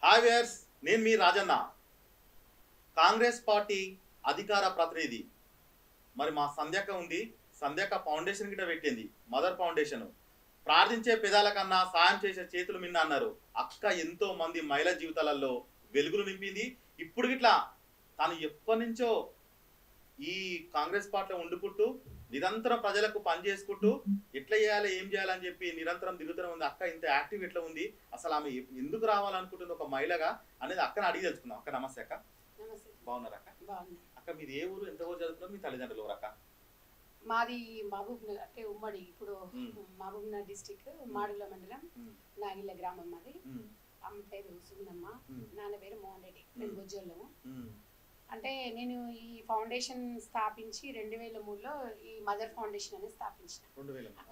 Hi viewers, నేను మీ Rajanna. Congress party అధికార ప్రతినిధి. మరి మా సంధ్యక ఉంది, సంధ్యక ఫౌండేషన్ గిట్ట పెట్టింది, మదర్ ఫౌండేషన్. ప్రార్థించే పెదాల కన్నా సాయం చేసే చేతులు మిన్న అన్నారు. అక్క ఎంతో మంది మహిళా జీవితాలలో వెలుగులు నింపింది. ఇప్పుడు గిట్లా తాను ఎప్పటి నుంచో ఈ కాంగ్రెస్ పార్టీలో ఉండుకుంటూ నిరంతరం ప్రజలకు పని చేసుకుంటూ ఎట్లా చేయాలి, ఏం చేయాలని చెప్పి నిరంతరం దిగుతూనే ఉంది. అక్క ఇంత యాక్టివ్ ఎట్లా ఉంది, అసలు ఆమె ఎందుకు రావాలనుకుంటుంది ఒక మహిళగా అనేది అక్కని అడిగి తెలుసుకుందాం. అక్క నమస్తే. అక్క బాగున్నారు? అక్క అక్క మీది ఏ ఊరు, ఎంత ఊరు చదువుతున్నారు, మీ తల్లిదండ్రులు ఊరు? అక్క మాది మహబూబ్ నగర్, అంటే ఉమ్మడి ఇప్పుడు మహబూబ్ నగర్ డిస్టిక్ మాడుగుల మండలం నాగిళ్ళ గ్రామం. మాది అమ్మ పేరు సుగుణమ్మ, నాన్న పేరు మోహన్ రెడ్డి. మేము గుజ్జోళ్ళము. అంటే నేను ఈ ఫౌండేషన్ స్థాపించి 2003లో ఈ మదర్ ఫౌండేషన్ అనేది స్థాపించిన.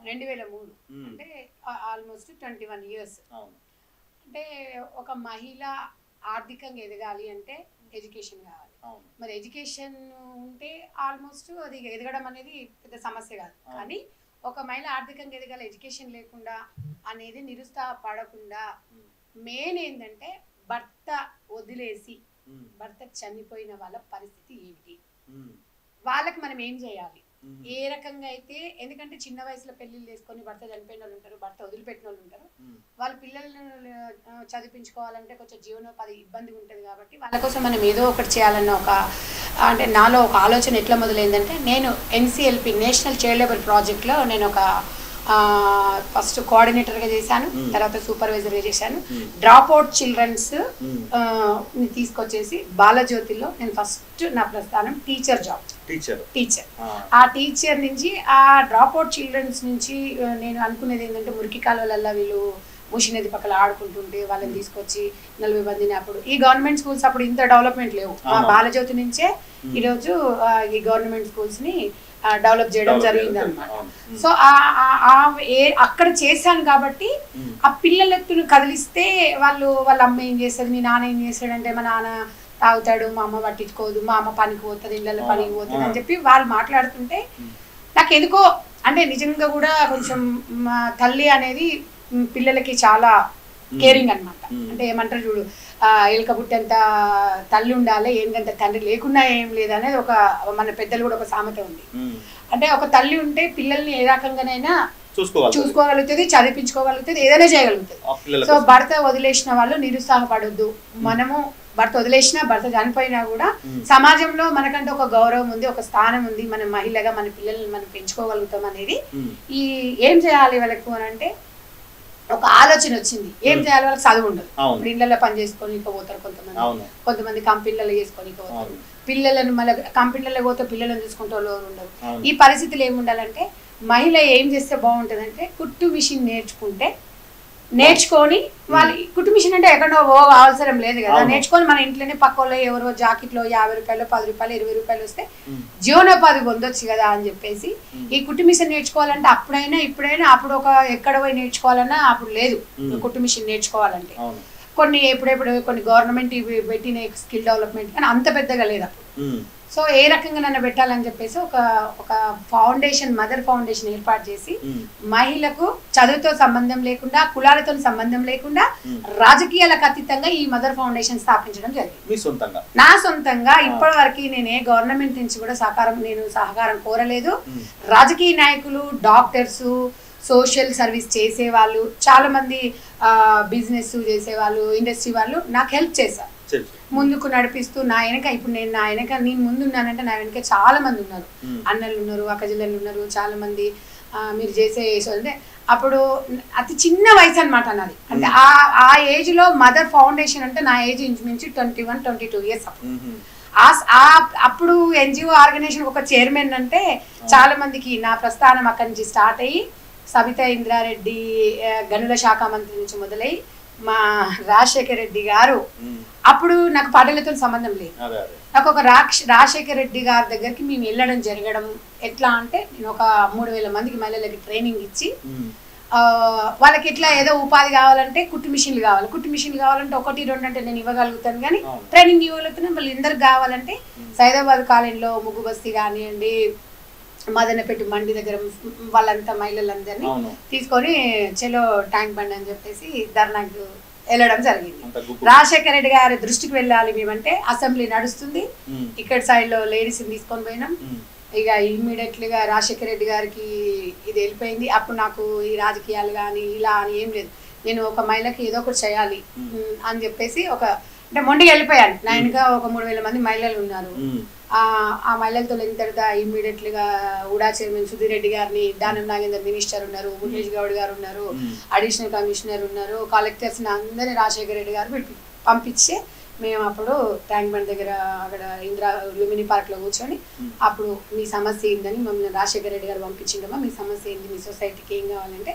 2003 అంటే ఆల్మోస్ట్ 21 years. అంటే ఒక మహిళ ఆర్థికంగా ఎదగాలి అంటే ఎడ్యుకేషన్ కావాలి. మరి ఎడ్యుకేషన్ ఉంటే ఆల్మోస్ట్ అది ఎదగడం అనేది పెద్ద సమస్య కాదు. కానీ ఒక మహిళ ఆర్థికంగా ఎదగాలి, ఎడ్యుకేషన్ లేకుండా అనేది నిరుత్సాహపడకుండా మెయిన్ ఏంటంటే భర్త వదిలేసి భర్త చనిపోయిన వాళ్ళ పరిస్థితి ఏమిటి, వాళ్ళకి మనం ఏం చేయాలి, ఏ రకంగా అయితే. ఎందుకంటే చిన్న వయసులో పెళ్లిళ్ళు చేసుకొని భర్త చనిపోయిన వాళ్ళు ఉంటారు, భర్త వదిలిపెట్టిన వాళ్ళు ఉంటారు. వాళ్ళ పిల్లలను చదివించుకోవాలంటే కొంచెం జీవనోపాధి ఇబ్బంది ఉంటుంది. కాబట్టి వాళ్ళ కోసం మనం ఏదో ఒకటి చేయాలన్న ఒక, అంటే నాలో ఒక ఆలోచన ఎట్లా మొదలైందంటే, నేను NCLP నేషనల్ చైల్డ్ లేబర్ ప్రాజెక్ట్లో నేను ఒక ఫస్ట్ కోఆర్డినేటర్గా చేశాను, తర్వాత సూపర్వైజర్గా చేశాను. డ్రాప్ అవుట్ చిల్డ్రన్స్ తీసుకొచ్చేసి బాలజ్యోతిలో నేను ఫస్ట్ నా ప్రస్థానం టీచర్ జాబ్. టీచర్ ఆ టీచర్ నుంచి ఆ డ్రాప్ అవుట్ చిల్డ్రన్స్ నుంచి నేను అనుకునేది ఏంటంటే, మురికి కాలువలల్లో వీళ్ళు ముషినది పక్కల ఆడుకుంటుంటే వాళ్ళని తీసుకొచ్చి 40 మందిని, అప్పుడు ఈ గవర్నమెంట్ స్కూల్స్ అప్పుడు ఇంత డెవలప్మెంట్ లేవు. ఆ బాలజ్యోతి నుంచే ఈరోజు ఈ గవర్నమెంట్ స్కూల్స్ ని డెవలప్ చేయడం జరిగింది అనమాట. సో అక్కడ చేశాను కాబట్టి ఆ పిల్లలెత్తును కదిలిస్తే వాళ్ళ అమ్మ ఏం చేస్తుంది, మీ నాన్న ఏం చేస్తాడంటే, మా నాన్న తాగుతాడు, మా అమ్మ పట్టించుకోదు, మా అమ్మ పనికి పోతుంది, ఇళ్ళల్లో పనికి పోతుంది అని చెప్పి వాళ్ళు మాట్లాడుతుంటే నాకు ఎందుకో, అంటే నిజంగా కూడా కొంచెం మా తల్లి అనేది పిల్లలకి చాలా కేరింగ్ అనమాట. అంటే ఏమంటారు చూడు, ఎలుక పుట్టంత తల్లి ఉండాలి, ఏంటంటే తండ్రి లేకున్నా ఏం లేదనేది ఒక మన పెద్దలు కూడా ఒక సామెత ఉంది. అంటే ఒక తల్లి ఉంటే పిల్లల్ని ఏ రకంగానైనా చూసుకోగలుగుతుంది, చదివించుకోగలుగుతుంది, ఏదైనా చేయగలుగుతుంది. సో భర్త వదిలేసిన వాళ్ళు నిరుత్సాహపడొద్దు. మనము భర్త వదిలేసినా, భర్త చనిపోయినా కూడా సమాజంలో మనకంటే ఒక గౌరవం ఉంది, ఒక స్థానం ఉంది. మన మహిళగా మన పిల్లల్ని మనం పెంచుకోగలుగుతాం అనేది. ఈ ఏం చేయాలి వాళ్ళకు అని అంటే ఒక ఆలోచన వచ్చింది. ఏం చేయాలి, వాళ్ళకి చదువు ఉండదు. ఇప్పుడు ఇళ్లలో పని చేసుకొని పోతారు కొంతమంది కంపెనీలలో చేసుకొని పోతారు. పిల్లలను మళ్ళీ కంపెనీలలో పోతే పిల్లలను చూసుకుంటే వాళ్ళు ఉండరు. ఈ పరిస్థితులు ఏముండాలంటే, మహిళ ఏం చేస్తే బాగుంటుందంటే, కుట్టు మిషన్ నేర్చుకొని వాళ్ళు, కుట్టు మిషన్ అంటే ఎక్కడో అవసరం లేదు కదా, నేర్చుకొని మన ఇంట్లోనే పక్కలో ఎవరో జాకెట్లో 50 రూపాయలు, 10 రూపాయలు, 20 రూపాయలు వస్తే జీవనోపాధి పొందొచ్చు కదా అని చెప్పేసి ఈ కుట్టు మిషన్ నేర్చుకోవాలంటే అప్పుడైనా ఇప్పుడైనా, అప్పుడు ఒక ఎక్కడ పోయి నేర్చుకోవాలన్నా అప్పుడు లేదు కుట్టు మిషన్ నేర్చుకోవాలంటే. కొన్ని ఎప్పుడెప్పుడు కొన్ని గవర్నమెంట్ ఇవి పెట్టిన స్కిల్ డెవలప్మెంట్ కానీ అంత పెద్దగా లేదు అప్పుడు. సో ఏ రకంగా నన్ను పెట్టాలని చెప్పేసి ఒక ఫౌండేషన్, మదర్ ఫౌండేషన్ ఏర్పాటు చేసి మహిళకు చదువుతో సంబంధం లేకుండా, కులాలతో సంబంధం లేకుండా, రాజకీయాలకు అతీతంగా ఈ మదర్ ఫౌండేషన్ స్థాపించడం జరిగింది. నా సొంతంగా ఇప్పటి వరకు నేను ఏ గవర్నమెంట్ నుంచి కూడా సహకారం కోరలేదు. రాజకీయ నాయకులు, డాక్టర్స్, సోషల్ సర్వీస్ చేసేవాళ్ళు, చాలా మంది బిజినెస్ చేసేవాళ్ళు, ఇండస్ట్రీ వాళ్ళు నాకు హెల్ప్ చేశారు, ముందుకు నడిపిస్తూ. నా వెనక ఇప్పుడు నేను ముందున్నానంటే నా వెనక చాలా మంది ఉన్నారు, అన్నలు ఉన్నారు, అక్కజిల్లలు ఉన్నారు, చాలా మంది. మీరు చేసే అంటే అప్పుడు అతి చిన్న వయసు అనమాట నాది. అంటే ఆ ఏజ్ లో మదర్ ఫౌండేషన్ అంటే నా ఏజ్ ఇంచుమించు 21-22 years. అప్పుడు NGO ఆర్గనైజేషన్ ఒక చైర్మన్ అంటే చాలా మందికి నా ప్రస్థానం అక్కడి నుంచి స్టార్ట్ అయ్యి, సబితా ఇంద్రారెడ్డి గనుల శాఖ మంత్రి నుంచి మొదలై మా రాజశేఖర్ రెడ్డి గారు, అప్పుడు నాకు పాటలతో సంబంధం లేదు. నాకు ఒక రాజశేఖర్ రెడ్డి గారి దగ్గరికి మేము వెళ్ళడం జరగడం ఎట్లా అంటే, నేను ఒక 3000 మందికి మహిళలకి ట్రైనింగ్ ఇచ్చి, వాళ్ళకి ఎట్లా ఏదో ఉపాధి కావాలంటే కుట్టు మిషన్లు కావాలంటే 1-2 అంటే నేను ఇవ్వగలుగుతాను, కానీ ట్రైనింగ్ ఇవ్వగలుగుతాను. మళ్ళీ ఇందరికి కావాలంటే సైదాబాద్ కాలనీలో ముగ్గు బస్తీ కానివ్వండి, మదనపేట మండి దగ్గర వాళ్ళంతా మహిళలందరినీ తీసుకొని చలో ట్యాంక్ బండ్ అని చెప్పేసి ధర్నాకు వెళ్ళడం జరిగింది. రాజశేఖర రెడ్డి గారి దృష్టికి వెళ్ళాలి మేమంటే అసెంబ్లీ నడుస్తుంది, ఇక్కడ సైడ్ లో లేడీస్ తీసుకొని పోయినాం. ఇక ఇమ్మీడియట్లీగా రాజశేఖర రెడ్డి గారికి ఇది వెళ్ళిపోయింది. అప్పుడు నాకు ఈ రాజకీయాలు కానీ ఇలా అని ఏం లేదు, నేను ఒక మహిళకి ఏదో ఒకటి చేయాలి అని చెప్పేసి అంటే మొండిగా వెళ్ళిపోయాను. నా వెనుక ఒక 3000 మంది మహిళలు ఉన్నారు. ఆ మహిళలతో వెళ్ళిన తర్వాత ఇమ్మీడియట్లీగా ఉడా చైర్మన్ సుధీర్ రెడ్డి గారిని, దానం నాగేందర్ మినిస్టర్ ఉన్నారు, ముఖేష్ గౌడ్ గారు ఉన్నారు, అడిషనల్ కమిషనర్ ఉన్నారు, కలెక్టర్స్ అందరినీ రాజశేఖర రెడ్డి గారు పంపించి మేము అప్పుడు ట్యాంక్ బండ్ దగ్గర అక్కడ ఇందిరా లుమిని పార్క్లో కూర్చొని అప్పుడు మీ సమస్య ఏందని మమ్మల్ని రాజశేఖర రెడ్డి గారు పంపించిండమ్మా, మీ సమస్య ఏంది, మీ సొసైటీకి ఏం కావాలంటే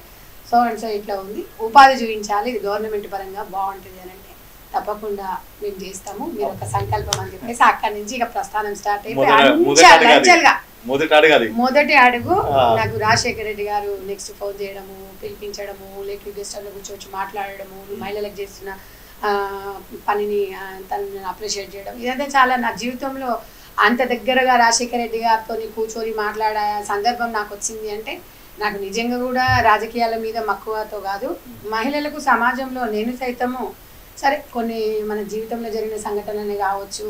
సో అండ్ సో ఇట్లా ఉంది, ఉపాధి చూపించాలి, ఇది గవర్నమెంట్ పరంగా బాగుంటుంది అని అంటే తప్పకుండా మేము చేస్తాము, మీరు ఒక సంకల్పం అని చెప్పేసి అక్కడి నుంచి ఇక ప్రస్థానం స్టార్ట్ అయిపోయి మొదటి అడుగు నాకు రాజశేఖర రెడ్డి గారు నెక్స్ట్ ఫోన్ చేయడము, పిలిపించడము, లేకపోతే గెస్ట్ లో కూర్చోవచ్చు మాట్లాడడము, మహిళలకు చేస్తున్న పనిని తనని అప్రిషియేట్ చేయడం, ఇదంతా చాలా నా జీవితంలో అంత దగ్గరగా రాజశేఖర రెడ్డి గారితో కూర్చొని మాట్లాడే సందర్భం నాకు వచ్చింది. అంటే నాకు నిజంగా కూడా రాజకీయాల మీద మక్కువతో కాదు, మహిళలకు సమాజంలో నేను సైతము సరే కొన్ని మన జీవితంలో జరిగిన సంఘటనలే కావచ్చు,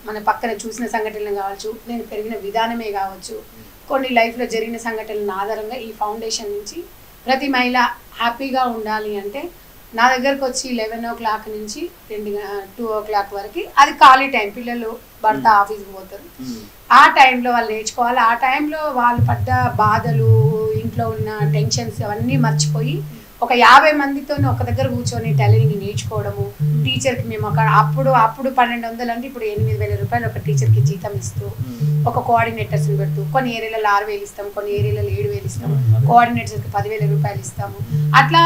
మన పక్కన చూసిన సంఘటనలు కావచ్చు, నేను పెరిగిన విధానమే కావచ్చు, కొన్ని లైఫ్లో జరిగిన సంఘటనల ఆధారంగా ఈ ఫౌండేషన్ నుంచి ప్రతి మహిళ హ్యాపీగా ఉండాలి అంటే నా దగ్గరకు వచ్చి 11 o'clock నుంచి 2 o'clock వరకు అది ఖాళీ టైం, పిల్లలు భర్త ఆఫీస్కి పోతారు, ఆ టైంలో వాళ్ళు నేర్చుకోవాలి. ఆ టైంలో వాళ్ళు పడ్డ బాధలు, ఇంట్లో ఉన్న టెన్షన్స్ అవన్నీ మర్చిపోయి ఒక 50 మందితో ఒక దగ్గర కూర్చొని టైలరింగ్ నేర్చుకోవడము, టీచర్కి మేము అప్పుడు 1200 అంటే ఇప్పుడు 8000 రూపాయలు ఒక టీచర్కి జీతం ఇస్తూ, ఒక కోఆర్డినేటర్స్ని పెడుతూ, కొన్ని ఏరియాలలో 6000 ఇస్తాం, కొన్ని ఏరియాలలో 7000 ఇస్తాం, కోఆర్డినేటర్స్కి 10,000 రూపాయలు ఇస్తాము. అట్లా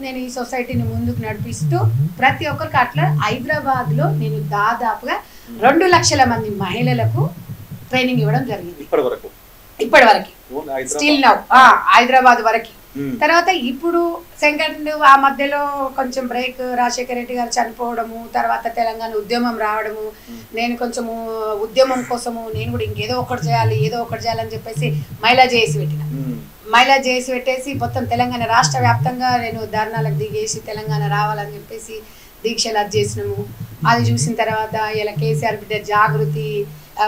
నేను ఈ సొసైటీని ముందుకు నడిపిస్తూ ప్రతి ఒక్కరికి అట్లా హైదరాబాద్లో నేను దాదాపుగా 2 లక్షల మంది మహిళలకు ట్రైనింగ్ ఇవ్వడం జరిగింది ఇప్పటి వరకు స్టిల్ నౌ హైదరాబాద్ వరకు. తర్వాత ఇప్పుడు సెకండ్ ఆ మధ్యలో కొంచెం బ్రేక్, రాజశేఖర రెడ్డి గారు చనిపోవడము, తర్వాత తెలంగాణ ఉద్యమం రావడము, నేను కొంచెము ఉద్యమం కోసము నేను కూడా ఇంకేదో ఒకటి చేయాలి ఏదో ఒకటి చేయాలని చెప్పేసి మహిళా జేఏసీ పెట్టిన. మహిళా జేఏసీ పెట్టేసి మొత్తం తెలంగాణ రాష్ట్ర వ్యాప్తంగా నేను ధర్నాలకు దిగేసి తెలంగాణ రావాలని చెప్పేసి దీక్షలు అది చేసినాము. అది చూసిన తర్వాత ఇలా కేసీఆర్ బిడ్డ జాగృతి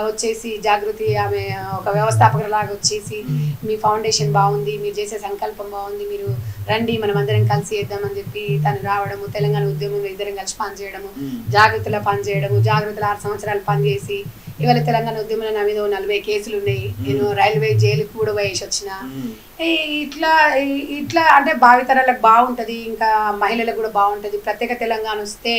వచ్చేసి, జాగృతి ఆమె ఒక వ్యవస్థాపకులాగా వచ్చేసి మీ ఫౌండేషన్ బాగుంది, మీరు చేసే సంకల్పం బాగుంది, మీరు రండి మనం అందరం కలిసి చేద్దామని చెప్పి తను రావడము, తెలంగాణ ఉద్యమంలో ఇద్దరం కలిసి పనిచేయడము, జాగృతిలో పనిచేయడము, జాగృతిలో 6 సంవత్సరాలు పనిచేసి ఇవాళ తెలంగాణ ఉద్యమంలో నా మీద 40 కేసులు ఉన్నాయి, నేను రైల్వే జైలుకు కూడా వేసి వచ్చిన. ఇట్లా అంటే భావితరాలకు బాగుంటుంది, ఇంకా మహిళలకు కూడా బాగుంటుంది, ప్రత్యేక తెలంగాణ వస్తే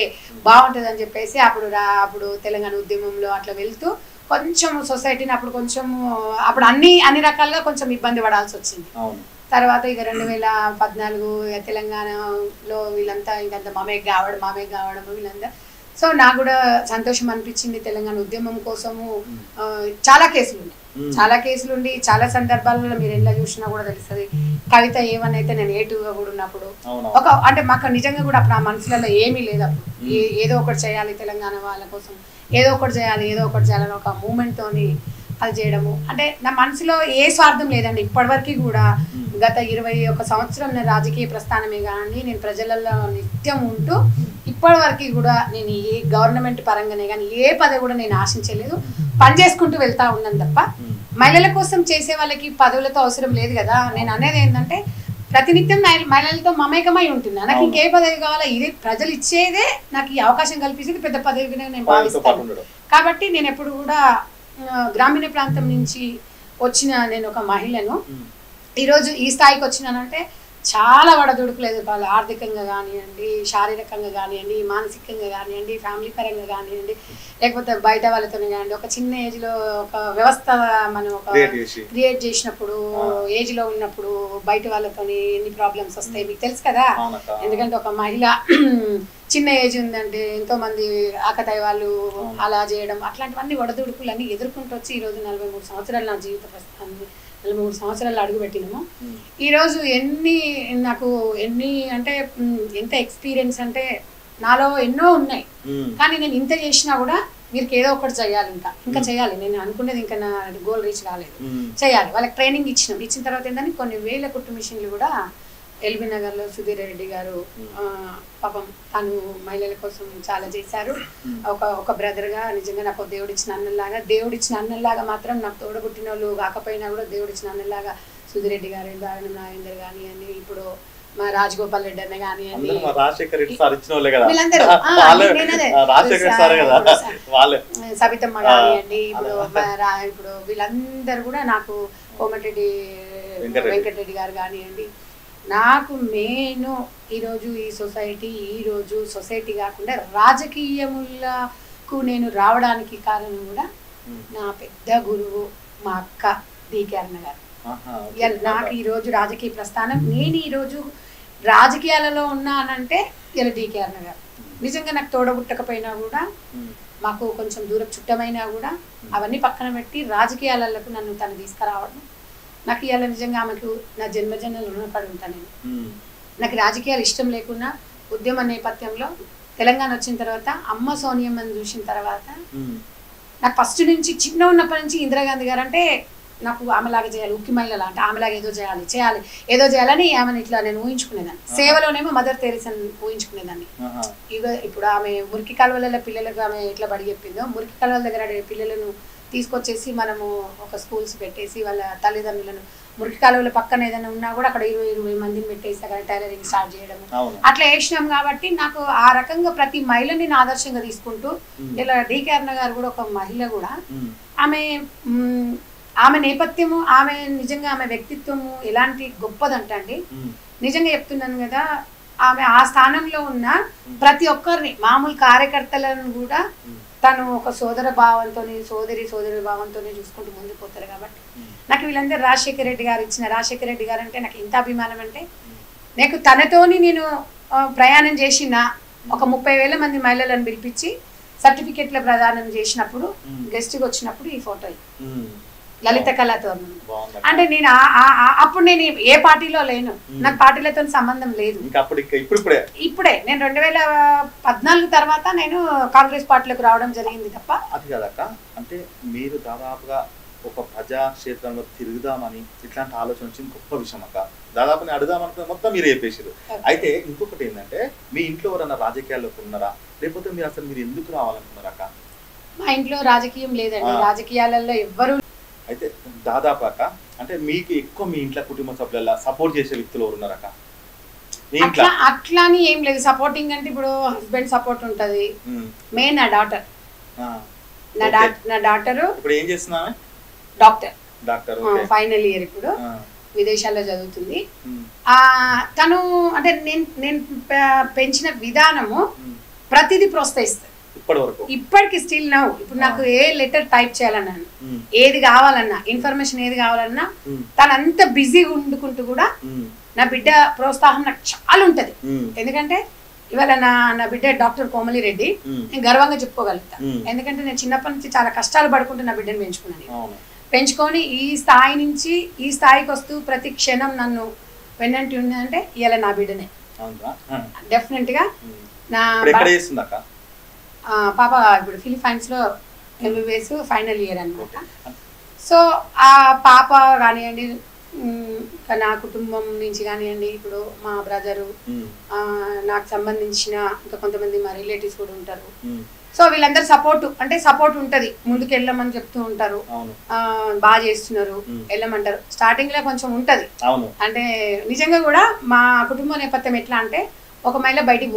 బాగుంటుంది అని చెప్పేసి అప్పుడు తెలంగాణ ఉద్యమంలో అట్లా వెళ్తూ కొంచెం సొసైటీని అప్పుడు అన్ని రకాలుగా కొంచెం ఇబ్బంది పడాల్సి వచ్చింది. తర్వాత ఇక 2014 తెలంగాణలో వీళ్ళంతా ఇంకంత మమేక్ కావడం వీళ్ళంతా. సో నాకు కూడా సంతోషం అనిపించింది. తెలంగాణ ఉద్యమం కోసము చాలా కేసులు ఉండి చాలా సందర్భాలలో మీరు ఎలా చూసినా కూడా తెలుస్తుంది. కవిత ఏమనైతే నేను ఏటుగా కూడా ఉన్నప్పుడు అంటే మాకు నిజంగా కూడా అప్పుడు ఆ మనసులలో ఏమీ లేదు. అప్పుడు ఏదో ఒకటి చేయాలి తెలంగాణ వాళ్ళ కోసం, ఏదో ఒకటి చేయాలని ఒక మూమెంట్ తోని అది చేయడము. అంటే నా మనసులో ఏ స్వార్థం లేదండి. ఇప్పటివరకు కూడా గత 21 సంవత్సరం నా రాజకీయ ప్రస్థానమే కానీ నేను ప్రజలలో నిత్యం ఉంటూ ఇప్పటి వరకు కూడా నేను ఏ గవర్నమెంట్ పరంగానే కానీ ఏ పదవి కూడా నేను ఆశించలేదు, పని చేసుకుంటూ వెళ్తా ఉన్నాను తప్ప మహిళల కోసం చేసే వాళ్ళకి పదవులతో అవసరం లేదు కదా. నేను అనేది ఏంటంటే ప్రతినిత్యం మహిళలతో మమేకమై ఉంటున్నా. నాకు ఇంకే పదవి కావాలా, ఇది ప్రజలు ఇచ్చేదే నాకు ఈ అవకాశం కల్పించేది పెద్ద పదవిగా నేను భావిస్తాను. కాబట్టి నేను ఎప్పుడు కూడా గ్రామీణ ప్రాంతం నుంచి వచ్చిన నేను ఒక మహిళను ఈరోజు ఈ స్థాయికి వచ్చినానంటే చాలా వడదుడుకులు ఎదుర్కోవాలి. ఆర్థికంగా కానివ్వండి, శారీరకంగా కానివ్వండి, మానసికంగా కానివ్వండి, ఫ్యామిలీ పరంగా కానివ్వండి, లేకపోతే బయట వాళ్ళతో కానివ్వండి. ఒక చిన్న ఏజ్లో ఒక వ్యవస్థ మనం క్రియేట్ చేసినప్పుడు, ఏజ్లో ఉన్నప్పుడు బయట వాళ్ళతో ఎన్ని ప్రాబ్లమ్స్ వస్తాయి మీకు తెలుసు కదా. ఎందుకంటే ఒక మహిళ చిన్న ఏజ్ ఉందంటే ఎంతో మంది ఆకతాయి వాళ్ళు అలా చేయడం, అట్లాంటివన్నీ వడదుడుకులు అన్నీ ఎదుర్కొంటూ వచ్చి ఈరోజు 43 సంవత్సరాలు నా జీవిత ప్రస్థానాన్ని 43 సంవత్సరాలు అడుగు పెట్టినాము. ఈరోజు నాకు అంటే ఎంత ఎక్స్పీరియన్స్ అంటే నాలో ఎన్నో ఉన్నాయి. కానీ నేను ఇంత చేసినా కూడా మీరు ఏదో ఒకటి చేయాలి, ఇంకా చేయాలి. నేను అనుకునేది ఇంకా నా గోల్ రీచ్ కాలేదు, చేయాలి. వాళ్ళకి ట్రైనింగ్ ఇచ్చిన తర్వాత ఏంటంటే కొన్ని వేల కుట్టు మిషన్లు కూడా ఎల్బీ నగర్లో సుధీర్ రెడ్డి గారు పాపం తను మహిళల కోసం చాలా చేశారు. ఒక బ్రదర్గా నిజంగా నాకు దేవుడిచ్చిన అన్నల్లాగా మాత్రం నాకు తోడబుట్టిన వాళ్ళు కాకపోయినా కూడా దేవుడిచ్చిన అన్నల్లాగా సుధీర్ రెడ్డి గారు, దానం నాగేందర్ కానివ్వండి, ఇప్పుడు మా రాజగోపాల్ రెడ్డి అన్న కానివ్వండి, సబితమ్మ కానివ్వండి, ఇప్పుడు వీళ్ళందరూ కూడా నాకు కోమటిరెడ్డి వెంకటరెడ్డి గారు కానివ్వండి, నాకు మెయిన్ ఈరోజు ఈరోజు సొసైటీ కాకుండా రాజకీయములకు నేను రావడానికి కారణం కూడా నా పెద్ద గురువు మా అక్క డికే అరుణ గారు. నాకు ఈరోజు రాజకీయ ప్రస్థానం, నేను ఈరోజు రాజకీయాలలో ఉన్నానంటే ఇలా డికే అరుణ గారు. నిజంగా నాకు తోడబుట్టకపోయినా కూడా, మాకు కొంచెం దూరం చుట్టమైనా కూడా అవన్నీ పక్కన పెట్టి రాజకీయాలకు నన్ను తను తీసుకురావడం, నాకు ఇవాళ నిజంగా ఆమెకు నా జన్మజన్మలు రుణపడి ఉంటాను. నాకు రాజకీయాలు ఇష్టం లేకున్నా ఉద్యమ నేపథ్యంలో తెలంగాణ వచ్చిన తర్వాత అమ్మ సోనియమ్మని చూసిన తర్వాత నాకు ఫస్ట్ నుంచి చిన్న ఉన్నప్పటి నుంచి ఇందిరాగాంధీ గారు అంటే నాకు ఆమెలాగా చేయాలి, ఉక్కి మహిళలా అంటే ఆమెలాగా ఏదో చేయాలని ఆమెను ఇట్లా నేను ఊహించుకునేదాన్ని. సేవలోనేమో మదర్ తెరీసాని ఊహించుకునేదాన్ని. ఇప్పుడు ఆమె మురికి కాలువల పిల్లలకు ఆమె ఎట్లా బడి చెప్పిందో, మురికి కాలువల దగ్గర పిల్లలను తీసుకొచ్చేసి మనము ఒక స్కూల్స్ పెట్టేసి వాళ్ళ తల్లిదండ్రులను మురికి కాలువల పక్కన ఏదైనా ఉన్నా కూడా అక్కడ 20 మందిని పెట్టేసి అక్కడ టైలరింగ్ స్టార్ట్ చేయడం అట్లా వేసినాం. కాబట్టి నాకు ఆ రకంగా ప్రతి మహిళని నేను ఆదర్శంగా తీసుకుంటూ, ఇలా డికే అరుణ గారు కూడా ఒక మహిళ కూడా, ఆమె నేపథ్యము, ఆమె నిజంగా ఆమె వ్యక్తిత్వము ఎలాంటి గొప్పదంటండి. నిజంగా చెప్తున్నాను కదా, ఆమె ఆ స్థానంలో ఉన్న ప్రతి ఒక్కరిని మామూలు కార్యకర్తలను కూడా తను ఒక సోదరి భావంతో చూసుకుంటూ ముందుకు పోతారు. కాబట్టి నాకు వీళ్ళందరూ రాజశేఖర రెడ్డి గారు అంటే నాకు ఎంత అభిమానం అంటే, నాకు తనతోని నేను ప్రయాణం చేసిన ఒక 30,000 మంది మహిళలను పిలిపించి సర్టిఫికెట్ల ప్రదానం చేసినప్పుడు గెస్ట్కి వచ్చినప్పుడు ఈ ఫోటో లలిత కళాతోరణం. అంటే నేను అప్పుడు నేను ఏ పార్టీలో లేను, నాకు పార్టీలతో సంబంధం లేదు. ఇప్పుడే నేను 2014 తర్వాత నేను కాంగ్రెస్ పార్టీలోకి రావడం జరిగింది తప్ప. అది కదక్క, అంటే మీరు దాదాపుగా ఒక ప్రజాక్షేత్రంలో తిరుగుదామని ఇట్లాంటి ఆలోచన వచ్చింది, గొప్ప విషయం అక్క. దాదాపు నేను అడుగుదామనుకున్న మొత్తం మీరు చెప్పేసారు. అయితే ఇంకొకటి ఏంటంటే, మీ ఇంట్లో ఎవరన్నా రాజకీయాల్లోకి ఉన్నారా, లేకపోతే మీరు ఎందుకు రావాలనుకున్నారా అక్క? మా ఇంట్లో రాజకీయం లేదండి, రాజకీయాలలో ఎవ్వరు. అయితే దాదాపు అక్క, అంటే మీకు ఎక్కువ మీ ఇంట్లో కుటుంబ సభ్యుల సపోర్ట్ చేసే వ్యక్తులు ఎవరు ఉన్నారక్క? అట్లా అని ఏం లేదు. సపోర్టింగ్ అంటే ఇప్పుడు హస్బెండ్ సపోర్ట్ ఉంటది, మెయిన్ నా డాటర్. నా డాటర్ ఇప్పుడు ఏం చేస్తున్నా? డాక్టర్ ఫైనల్ ఇయర్, ఇప్పుడు విదేశాల్లో చదువుతుంది. తను అంటే నేను పెంచిన విధానము ప్రతిదీ ప్రోత్సహిస్తుంది ఇప్పటికి. స్టిల్ నౌ ఇప్పుడు నాకు ఏ లెటర్ టైప్ చేయాలన్నా, ఏది కావాలన్నా, ఇన్ఫర్మేషన్ ఏది కావాలన్నా, తను అంత బిజీగా ఉండుకుంటూ కూడా నా బిడ్డ ప్రోత్సాహం నాకు చాలా ఉంటది. ఎందుకంటే ఇవాళ నా బిడ్డ డాక్టర్ కోమలి రెడ్డి, నేను గర్వంగా చెప్పుకోగలుగుతా. ఎందుకంటే నేను చిన్నప్పటి నుంచి చాలా కష్టాలు పడుకుంటూ నా బిడ్డను పెంచుకొని ఈ స్థాయి నుంచి ఈ స్థాయికి వస్తూ ప్రతి క్షణం నన్ను వెన్నంటి ఉందంటే ఇవాళ నా బిడ్డనే. డెఫినెట్ గా నా పాప ఇప్పుడు ఫిలిపైన్స్ లో MBBS ఫైనల్ ఇయర్ అనమాట. సో ఆ పాప కానివ్వండి, నా కుటుంబం నుంచి కానివ్వండి, ఇప్పుడు మా బ్రదరు, నాకు సంబంధించిన ఇంకా కొంతమంది మా రిలేటివ్స్ కూడా ఉంటారు. సో వీళ్ళందరూ సపోర్ట్ ఉంటది, ముందుకు వెళ్ళమని చెప్తూ ఉంటారు, బాగా చేస్తున్నారు, వెళ్ళమంటారు. స్టార్టింగ్ లో కొంచెం ఉంటది. అంటే నిజంగా కూడా మా కుటుంబ నేపథ్యం ఎట్లా అంటే, ఒక మహిళ బయటికి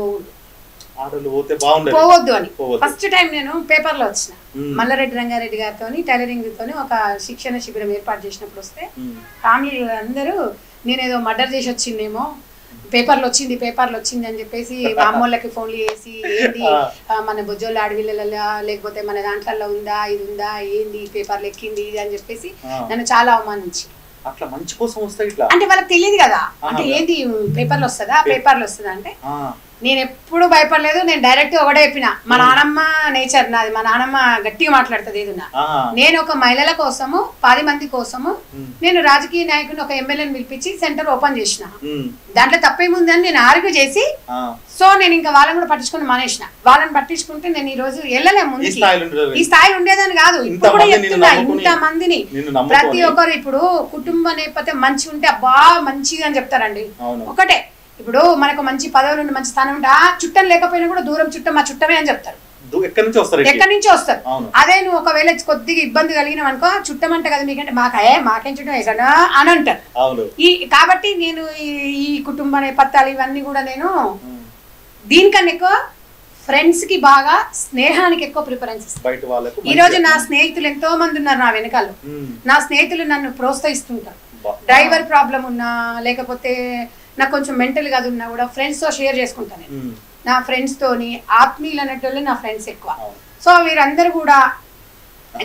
పోవద్దు అని ఫస్ట్ టైం నేను పేపర్ లో వచ్చిన మల్లారెడ్డి రంగారెడ్డి గారితో టైలరింగ్ తోని ఒక శిక్షణ శిబిరం ఏర్పాటు చేసినప్పుడు వస్తే ఫ్యామిలీ అందరూ నేనేదో మర్డర్ చేసి వచ్చిందేమో, పేపర్లు వచ్చింది అని చెప్పేసి మా అమ్మోళ్ళకి ఫోన్లు చేసి, ఏంటి మన బొజ్జోళ్ళ అడవిలలో లేకపోతే మన దాంట్లో ఉందా, ఇది ఉందా, ఏంది పేపర్లు ఎక్కింది ఇది అని చెప్పేసి నన్ను చాలా అవమానించి. అట్లా మంచి కోసం వస్తాయి అంటే వాళ్ళకి తెలియదు కదా, అంటే ఏంది పేపర్లు వస్తుందా అంటే నేను ఎప్పుడు భయపడలేదు. నేను డైరెక్ట్ ఒకటే చెప్పిన, మా నానమ్మ నేచర్ నాది, మా నానమ్మ గట్టిగా మాట్లాడుతుంది ఏదున్నా. నేను ఒక మహిళల కోసము 10 మంది కోసము నేను రాజకీయ నాయకుని ఒక ఎమ్మెల్యేని పిలిపించి సెంటర్ ఓపెన్ చేసిన. దాంట్లో తప్పేముంది అని నేను ఆర్గ్యూ చేసి, సో నేను ఇంకా వాళ్ళని కూడా పట్టించుకుని మానేసిన. వాళ్ళని పట్టించుకుంటే నేను ఈ రోజు వెళ్ళలే ముందు, ఈ స్థాయిలో ఉండేదని కాదు. ఇప్పుడు కూడా చెప్తున్నా, ఇంత మందిని ప్రతి ఒక్కరు ఇప్పుడు కుటుంబ నేపథ్యం మంచి ఉంటే అబ్బా మంచిగా అని చెప్తారండి. ఒకటే ఇప్పుడు మనకు మంచి పదవులు ఉండి మంచి స్థానం ఉంటే ఆ చుట్టం లేకపోయినా కూడా దూరం చుట్టం మా చుట్టమే అని చెప్తారు. ఎక్కడి నుంచి వస్తారు. అదే నువ్వు ఒకవేళ కొద్దిగా ఇబ్బంది కలిగినావు అనుకో, చుట్టం అంటే కదా మీకంటే మాకేం చుట్టం వేసాను అని అంటారు. కాబట్టి నేను ఈ కుటుంబ నేపథ్యాలు ఇవన్నీ కూడా నేను దీనికన్నా ఎక్కువ ఫ్రెండ్స్ కి బాగా, స్నేహానికి ఎక్కువ ప్రిఫరెన్స్ ఇస్తాను. ఈ రోజు నా స్నేహితులు ఎంతో మంది ఉన్నారు నా వెనకాల. నా స్నేహితులు నన్ను ప్రోత్సహిస్తుంటారు. డ్రైవర్ ప్రాబ్లం ఉన్నా లేకపోతే నాకు కొంచెం మెంటల్ గా ఉన్నా కూడా ఫ్రెండ్స్ తో షేర్ చేసుకుంటాను నేను. నా ఫ్రెండ్స్ తోని ఆత్మీయులు అనేటోళ్ళు నా ఫ్రెండ్స్ ఎక్కువ. సో వీరందరూ కూడా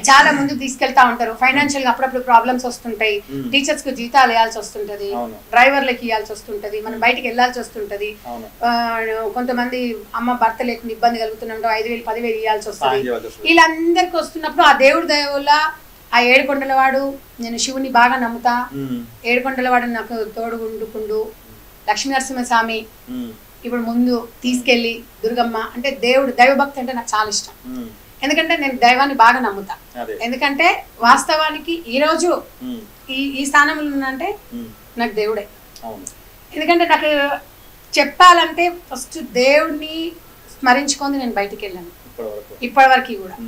చాలా ముందుకు తీసుకెళ్తా ఉంటారు. ఫైనాన్షియల్ గా అప్పుడప్పుడు ప్రాబ్లమ్స్ వస్తుంటాయి. టీచర్స్ కు జీతాలు వేయాల్సి వస్తుంటది, డ్రైవర్లకి ఇవ్వాల్సి వస్తుంటది, మనం బయటికి వెళ్ళాల్సి వస్తుంటది. కొంతమంది అమ్మ భర్త లేకుండా ఇబ్బంది కలుగుతున్నట్టు 5,000 10,000 ఇవ్వాల్సి వస్తుంది. వీళ్ళందరికి వస్తున్నప్పుడు ఆ దేవుడి దయ వల్ల ఆ ఏడుకొండలవాడు, నేను శివుని బాగా నమ్ముతా, ఏడుకొండలవాడు నాకు తోడుగుండుకుండు, లక్ష్మీనరసింహస్వామి ఇప్పుడు ముందు తీసుకెళ్లి, దుర్గమ్మ అంటే దేవుడు, దైవభక్తి అంటే నాకు చాలా ఇష్టం. ఎందుకంటే నేను దైవాన్ని బాగా నమ్ముతా. ఎందుకంటే వాస్తవానికి ఈ రోజు ఈ స్థానంలో ఉన్నంటే నాకు దేవుడే. ఎందుకంటే నాకు చెప్పాలంటే ఫస్ట్ దేవుడిని స్మరించుకొని నేను బయటికి వెళ్ళాను ఇప్పటి వరకు కూడా.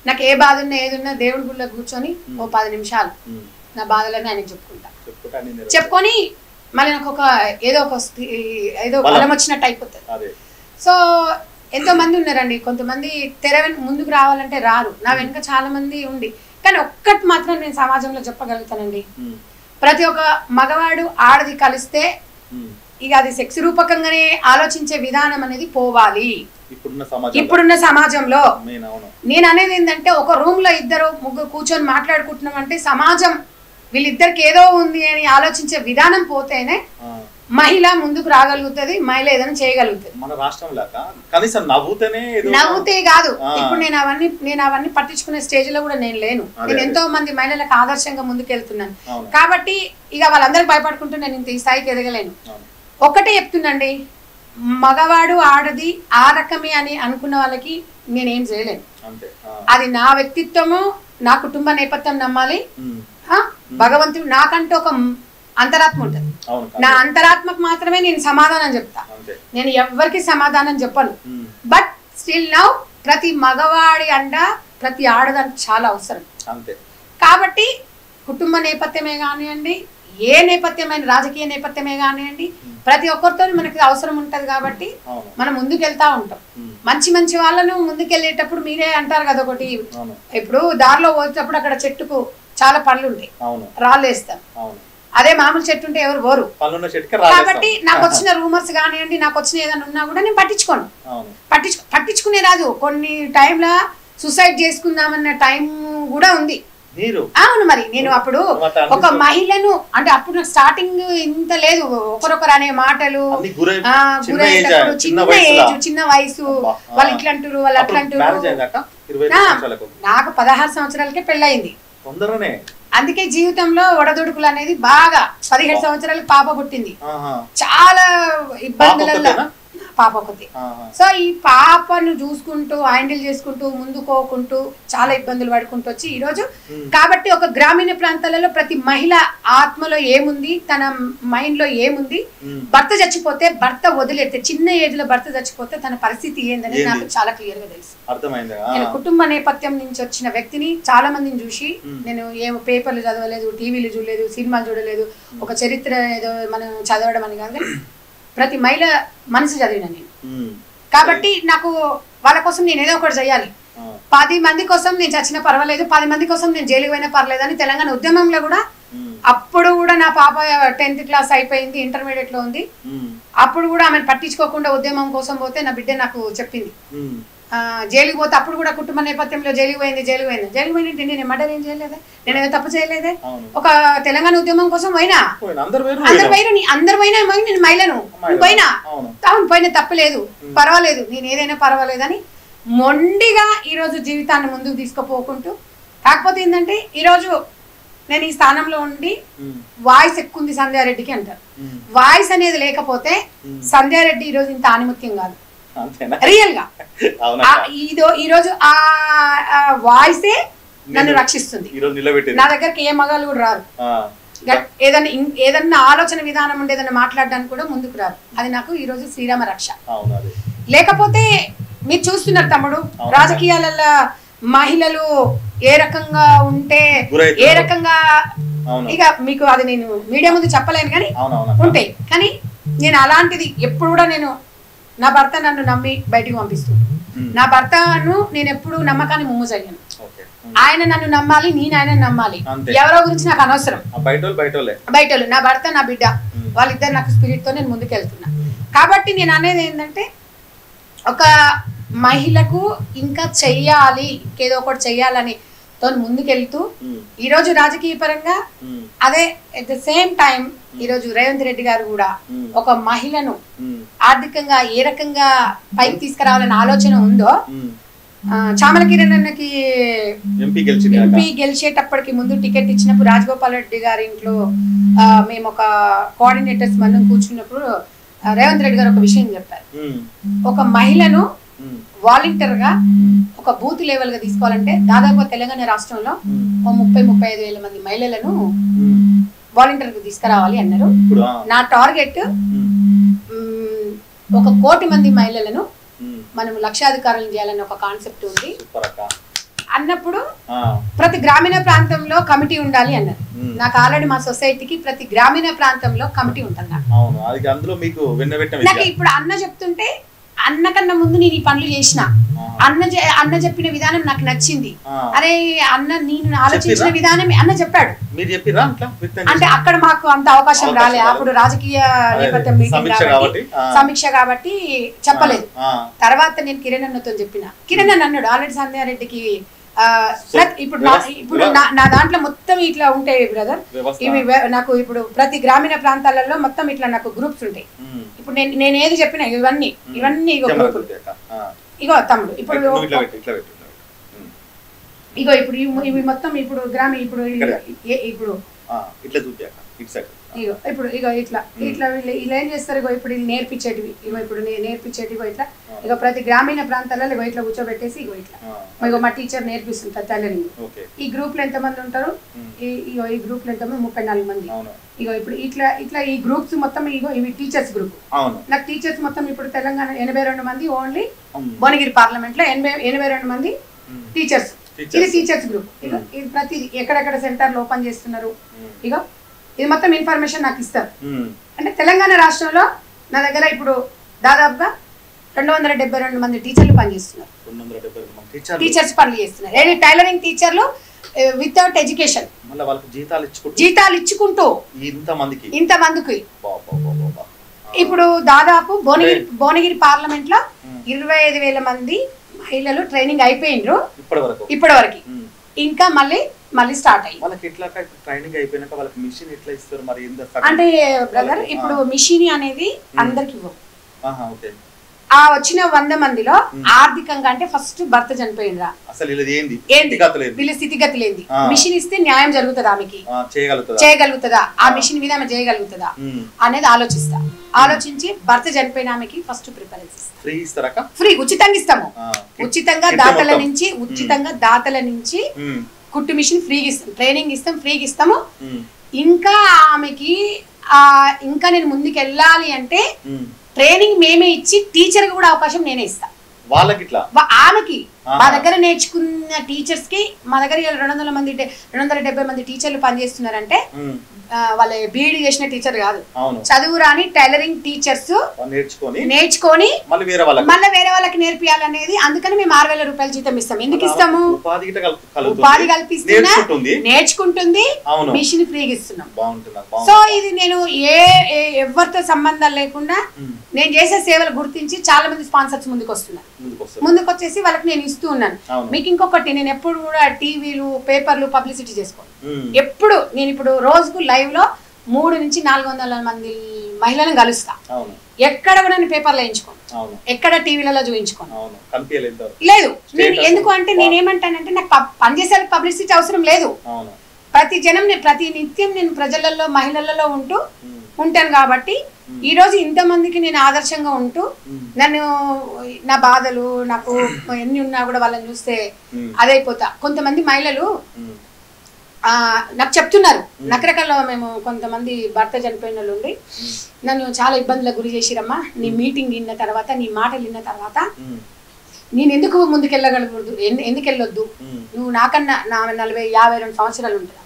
నాకు ఏ బాధ ఉన్నా ఏది ఉన్నా దేవుడి గుళ్ళో కూర్చొని ఓ 10 నిమిషాలు నా బాధలన్నీ ఆయనకు చెప్పుకొని మళ్ళీ నాకు ఏదో బలం వచ్చినట్టు అయిపోతుంది. సో ఎంతో మంది ఉన్నారండి. కొంతమంది తెర ముందుకు రావాలంటే రారు. నా వెనుక చాలా మంది ఉండి, కానీ ఒక్కటి మాత్రం నేను సమాజంలో చెప్పగలుగుతానండి. ప్రతి ఒక్క మగవాడు ఆడది కలిస్తే ఇక అది సెక్స్ రూపకంగానే ఆలోచించే విధానం అనేది పోవాలి ఇప్పుడున్న సమాజంలో. నేను అనేది ఏంటంటే, ఒక రూమ్ లో 2 3 కూర్చొని మాట్లాడుకుంటున్నాం అంటే సమాజం వీళ్ళిద్దరికి ఏదో ఉంది అని ఆలోచించే విధానం పోతేనే మహిళ ముందుకు రాగలుగుతుంది, మహిళ ఏదైనా చేయగలుగుతుంది. మన రాష్ట్రంలో కనీసం నవ్వుతే కాదు. ఇప్పుడు నేను అవన్నీ పట్టించుకునే స్టేజ్ లో కూడా నేను లేను. నేను ఎంతో మంది మహిళలకు ఆదర్శంగా ముందుకు వెళ్తున్నాను. కాబట్టి ఇక వాళ్ళందరికి భయపడుకుంటూ నేను ఇంత ఈ స్థాయికి ఎదగలేను. ఒకటే చెప్తుందండి, మగవాడు ఆడది ఆ రకమే అని అనుకున్న వాళ్ళకి నేనేం చేయలేను. అది నా వ్యక్తిత్వము, నా కుటుంబ నేపథ్యం నమ్మాలి. భగవంతుడు నాకంటూ ఒక అంతరాత్మ ఉంటుంది. నా అంతరాత్మకు మాత్రమే నేను సమాధానం చెప్తా. నేను ఎవరికి సమాధానం చెప్పను. బట్ స్టిల్ నౌ ప్రతి మగవాడి అండ ప్రతి ఆడదానికి చాలా అవసరం. కాబట్టి కుటుంబ నేపథ్యమే కానివ్వండి, ఏ నేపథ్యమైన రాజకీయ నేపథ్యమే కానివ్వండి, ప్రతి ఒక్కరితో మనకి అవసరం ఉంటది. కాబట్టి మనం ముందుకెళ్తా ఉంటాం. మంచి వాళ్ళను ముందుకెళ్ళేటప్పుడు మీరే అంటారు కదా ఒకటి, ఇప్పుడు దారిలో పోయేటప్పుడు అక్కడ చెట్టుకు చాలా పళ్ళు ఉంటాయి, రాళ్ళు వేస్తాం. అదే మామూలు చెట్టు ఉంటే ఎవరు పోరు. కాబట్టి నాకు వచ్చిన రూమర్స్ కానివ్వండి, నాకు వచ్చిన ఏదైనా ఉన్నా కూడా నేను పట్టించుకోను. పట్టించుకునే రాదు. కొన్ని టైంలో సూసైడ్ చేసుకుందామన్న టైం కూడా ఉంది. అవును, మరి నేను అప్పుడు ఒక మహిళను అంటే అప్పుడు నాకు స్టార్టింగ్ ఇంత లేదు. ఒకరొకరు అనే మాటలు, గురయ్యేటప్పుడు చిన్న ఏజ్, చిన్న వయసు, వాళ్ళు ఇట్లా అంటారు, వాళ్ళు అట్లా అంటారు. నాకు 16 సంవత్సరాలకే పెళ్ళయింది. అందుకే జీవితంలో ఒడదొడుకులు అనేది బాగా 17 సంవత్సరాలకు పాప పుట్టింది. చాలా ఇబ్బందులలో పాప ఒకటి. సో ఈ పాపను చూసుకుంటూ హ్యాండిల్ చేసుకుంటూ ముందుకోకుంటూ చాలా ఇబ్బందులు పడుకుంటూ వచ్చి ఈరోజు కాబట్టి ఒక గ్రామీణ ప్రాంతాలలో ప్రతి మహిళ ఆత్మలో ఏముంది, తన మైండ్ లో ఏముంది, భర్త చచ్చిపోతే, భర్త వదిలేస్తే, చిన్న ఏజ్ లో భర్త చచ్చిపోతే తన పరిస్థితి ఏందని నాకు చాలా క్లియర్ గా తెలుసు. నేను కుటుంబ నేపథ్యం నుంచి వచ్చిన వ్యక్తిని చాలా మందిని చూసి, నేను ఏమో పేపర్లు చదవలేదు, టీవీలు చూడలేదు, సినిమాలు చూడలేదు, ఒక చరిత్ర ఏదో మనం చదవడం అని కాదు, ప్రతి మహిళ మనసు చదివిన నేను. కాబట్టి నాకు వాళ్ళ కోసం నేను ఏదో ఒకటి చేయాలి. 10 మంది కోసం నేను చచ్చినా పర్వాలేదు, 10 మంది కోసం నేను జైలుకి పోయినా పర్లేదు అని తెలంగాణ ఉద్యమంలో కూడా, అప్పుడు కూడా నా పాప 10th క్లాస్ అయిపోయింది, ఇంటర్మీడియట్ లో ఉంది. అప్పుడు కూడా ఆమెను పట్టించుకోకుండా ఉద్యమం కోసం పోతే నా బిడ్డ నాకు చెప్పింది, జైలుకి పోతే అప్పుడు కూడా కుటుంబ నేపథ్యంలో జైలుకి పోయింది నేను మర్డర్ ఏం చేయలేదే, నేను ఏదో తప్పు చేయలేదే. ఒక తెలంగాణ ఉద్యమం కోసం పోయినా, అందరు పోయినా నేను మహిళను పోయినా, అవును పోయినా తప్పలేదు, పర్వాలేదు, నేను ఏదైనా పర్వాలేదని మొండిగా ఈరోజు జీవితాన్ని ముందుకు తీసుకుపోకుంటూ. కాకపోతే ఏంటంటే ఈరోజు నేను ఈ స్థానంలో ఉండి వాయిస్ ఎక్కువ ఉంది సంధ్యారెడ్డికి అంటారు. వాయిస్ అనేది లేకపోతే సంధ్యారెడ్డి ఈరోజు ఇంత ఆనిముత్యం కాదు రియల్ గా. ఈరోజు ఆ వాయిసే నన్ను రక్షిస్తుంది. నా దగ్గరకి ఏ మగాళ్ళు కూడా రారు, ఏదన్నా ఆలోచన విధానం ఉండి ఏదన్నా మాట్లాడడానికి కూడా ముందుకు రారు. అది నాకు ఈరోజు శ్రీరామ రక్ష. లేకపోతే మీరు చూస్తున్నారు తమ్ముడు, రాజకీయాలలో మహిళలు ఏ రకంగా ఉంటే ఏ రకంగా, ఇక మీకు అది నేను మీడియా ముందు చెప్పలేను కానీ ఉంటాయి. కానీ నేను అలాంటిది ఎప్పుడు కూడా నేను నా భర్త నన్ను నమ్మి బయటికి పంపిస్తుంది. నా భర్తను నేను ఎప్పుడు నమ్మకాన్ని ముమ్ము చేయను. ఆయన నన్ను నమ్మాలి, నేను ఆయన నమ్మాలి. ఎవరో గురించి నాకు అనవసరం. బయటోళ్ళు నా భర్త నా బిడ్డ వాళ్ళిద్దరు నాకు స్పిరిట్ తో నేను ముందుకెళ్తున్నా. కాబట్టి నేను అనేది ఏంటంటే ఒక మహిళకు ఇంకా చెయ్యాలి, ఇంకేదో ఒకటి చెయ్యాలని తో ముందుకెళ్తూ ఈరోజు రాజకీయ పరంగా అదే అట్ ద సేమ్ టైం ఈరోజు రేవంత్ రెడ్డి గారు కూడా ఒక మహిళను ఆర్థికంగా ఏ రకంగా పైకి తీసుకురావాలనే ఆలోచన ఉందో, చామల కిరణ్ అన్నకి ఎంపీ గెలిచేటప్పటికి ముందు టికెట్ ఇచ్చినప్పుడు రాజగోపాల్ రెడ్డి గారి ఇంట్లో మేము ఒక కోఆర్డినేటర్స్ మనం కూర్చున్నప్పుడు రేవంత్ రెడ్డి గారు ఒక విషయం చెప్పారు. ఒక మహిళను వాలంటీర్ గా ఒక బూత్ లెవెల్ గా తీసుకోవాలంటే దాదాపు తెలంగాణ రాష్ట్రంలో 30-35 వేల మంది మహిళలను వాలంటీర్ గా తీసుకురావాలి అన్నారు. నా టార్గెట్ 1 కోటి మంది మహిళలను మనం లక్షాధికారులను చేయాలని ఒక కాన్సెప్ట్ ఉంది అన్నప్పుడు ప్రతి గ్రామీణ ప్రాంతంలో కమిటీ ఉండాలి అన్నారు. నాకు ఆల్రెడీ మా సొసైటీకి ప్రతి గ్రామీణ ప్రాంతంలో కమిటీ ఉంటుంది. నాకు ఇప్పుడు అన్న చెప్తుంటే అన్న కన్నా ముందు నేను ఈ పనులు చేసిన, అన్న చెప్పిన విధానం నాకు నచ్చింది. అరే అన్న నేను ఆలోచించిన విధానం అన్న చెప్పాడు. అంటే అక్కడ మాకు అంత అవకాశం రాలే, అప్పుడు రాజకీయ నేపథ్యం మీటింగ్ కాబట్టి సమీక్ష కాబట్టి చెప్పలేదు. తర్వాత నేను కిరణ్ అన్నతో చెప్పిన, కిరణ్ అన్న అన్నాడు ఆల్రెడీ సంధ్యారెడ్డికి ఇప్పుడు నా దాంట్లో మొత్తం ఇట్లా ఉంటాయి బ్రదర్, ఇవి నాకు ఇప్పుడు ప్రతి గ్రామీణ ప్రాంతాలలో మొత్తం ఇట్లా నాకు గ్రూప్స్ ఉంటాయి. ఇప్పుడు నేను ఏది చెప్పినా ఇవన్నీ ఇగో గ్రూపులు, ఇగో తమ్ముడు ఇప్పుడు ఇగో ఇప్పుడు ఇవి మొత్తం ఇప్పుడు ఇప్పుడు ఇగో ఇప్పుడు ఇగో ఇట్లా ఇలా ఏం చేస్తారు, ఇగో ఇప్పుడు ఇది నేర్పించేటివి, ఇగో ఇప్పుడు నేర్పించేటివి ఇట్లా ఇగో ప్రతి గ్రామీణ ప్రాంతాలలో ఇగో ఇట్లా కూర్చోబెట్టేసి ఇగో ఇట్లా ఇగో మా టీచర్ నేర్పిస్తుంది టైలరింగ్. ఈ గ్రూప్ లో ఎంతమంది ఉంటారు, ఇగో ఈ గ్రూప్ లో ఎంతమంది 34 మంది. ఇగో ఇప్పుడు ఇట్లా ఈ గ్రూప్స్ మొత్తం ఇగో ఇవి టీచర్స్ గ్రూప్. నాకు టీచర్స్ మొత్తం ఇప్పుడు తెలంగాణ 82 మంది ఓన్లీ భువనగిరి పార్లమెంట్ లో 82 మంది టీచర్స్. ఇది టీచర్స్ గ్రూప్. ఇది ప్రతి ఎక్కడెక్కడ సెంటర్లు ఓపెన్ చేస్తున్నారు, ఇగో ఇది మొత్తం ఇన్ఫర్మేషన్ నాకు ఇస్తారు. అంటే తెలంగాణ రాష్ట్రంలో నా దగ్గర ఇప్పుడు దాదాపుగా 272 మంది టీచర్లు పనిచేస్తున్నారు. టీచర్స్ పనులు చేస్తున్నారు. టైలరింగ్ టీచర్లు వితౌట్ ఎడ్యుకేషన్ జీతాలు ఇచ్చుకుంటూ ఇంతమందికి ఇప్పుడు దాదాపు భువనగిరి పార్లమెంట్ లో 25,000 మంది మహిళలు ట్రైనింగ్ అయిపోయినరు ఇప్పటి వరకు. ఇంకా మళ్ళీ స్టార్ట్ అయ్యి అంటే బ్రదర్ ఇప్పుడు మిషన్ అనేది అందరికి ఇవ్వం. ఆ వచ్చిన 100 మందిలో ఆర్థికంగా అంటే ఫస్ట్ భర్త చనిపోయిందా, వీళ్ళ స్థితిగతి లేని మిషన్ ఇస్తే న్యాయం జరుగుతుందా, ఆమెకి చేయగలుగుతుందా, ఆ మిషన్ మీద ఆమె చేయగలుగుతుందా అనేది ఆలోచించి భర్త చనిపోయిన ఆమెకి ఫస్ట్ ప్రిఫరెన్స్ ఫ్రీ ఉచితంగా ఇస్తాము. ఉచితంగా దాతల నుంచి కుట్టు మిషన్ ఫ్రీగా ఇస్తాం, ట్రైనింగ్ ఇస్తాం, ఫ్రీగా ఇస్తాము. ఇంకా ఆమెకి ఇంకా నేను ముందుకు వెళ్ళాలి అంటే ట్రైనింగ్ మేమే ఇచ్చి టీచర్ కూడా అవకాశం నేనే ఇస్తా. ఆమెకి మా దగ్గర నేర్చుకున్న టీచర్స్ కి మా దగ్గర 270 మంది టీచర్లు పనిచేస్తున్నారంటే వాళ్ళ బీఈడి చేసిన టీచర్ కాదు, చదువు రాని టైలరింగ్ టీచర్స్ నేర్చుకొని మళ్ళీ వేరే వాళ్ళకి నేర్పియాలనేది. అందుకని మేము 6,000 రూపాయల జీతం ఇస్తాం. ఎందుకు ఇస్తాము? ఉపాధి కల్పిస్తున్నా, నేర్చుకుంటుంది, మిషన్ ఫ్రీగా ఇస్తున్నాం. సో ఇది నేను ఎవరితో సంబంధాలు లేకుండా నేను చేసే సేవలు గుర్తించి చాలా మంది స్పాన్సర్స్ ముందుకు వస్తున్నారు. ముందుకు వచ్చేసి వాళ్ళకి నేను ఇస్తూ ఉన్నాను. మీకు ఇంకొకటి, నేను ఎప్పుడు కూడా టీవీలు పేపర్లు పబ్లిసిటీ చేసుకోను. ఎప్పుడు నేను ఇప్పుడు రోజుకు లైవ్ లో 300 నుంచి 400 మంది మహిళలను కలుస్తా. ఎక్కడ కూడా నేను పేపర్లో వేయించుకోను, ఎక్కడ టీవీలలో చూపించుకోను. లేదు, నేను ఎందుకు అంటే నేనేమంటానంటే నాకు పనిచేసే పబ్లిసిటీ అవసరం లేదు. ప్రతి నిత్యం నేను ప్రజలలో మహిళలలో ఉంటాను కాబట్టి ఈ రోజు ఇంతమందికి నేను ఆదర్శంగా ఉంటూ నన్ను నా బాధలు నాకు ఎన్ని ఉన్నా కూడా వాళ్ళని చూస్తే అదైపోతా. కొంతమంది మహిళలు నాకు చెప్తున్నారు, నకరకల్లో మేము కొంతమంది భర్త చనిపోయిన వాళ్ళు ఉండి నన్ను చాలా ఇబ్బందులకు గురి చేసిరమ్మా, నీ మీటింగ్ విన్న తర్వాత, నీ మాటలు విన్న తర్వాత నేను ఎందుకు ముందుకెళ్ళగలకూడదు, ఎందుకు వెళ్ళొద్దు, నువ్వు నాకన్నా 52 సంవత్సరాలు ఉంటా,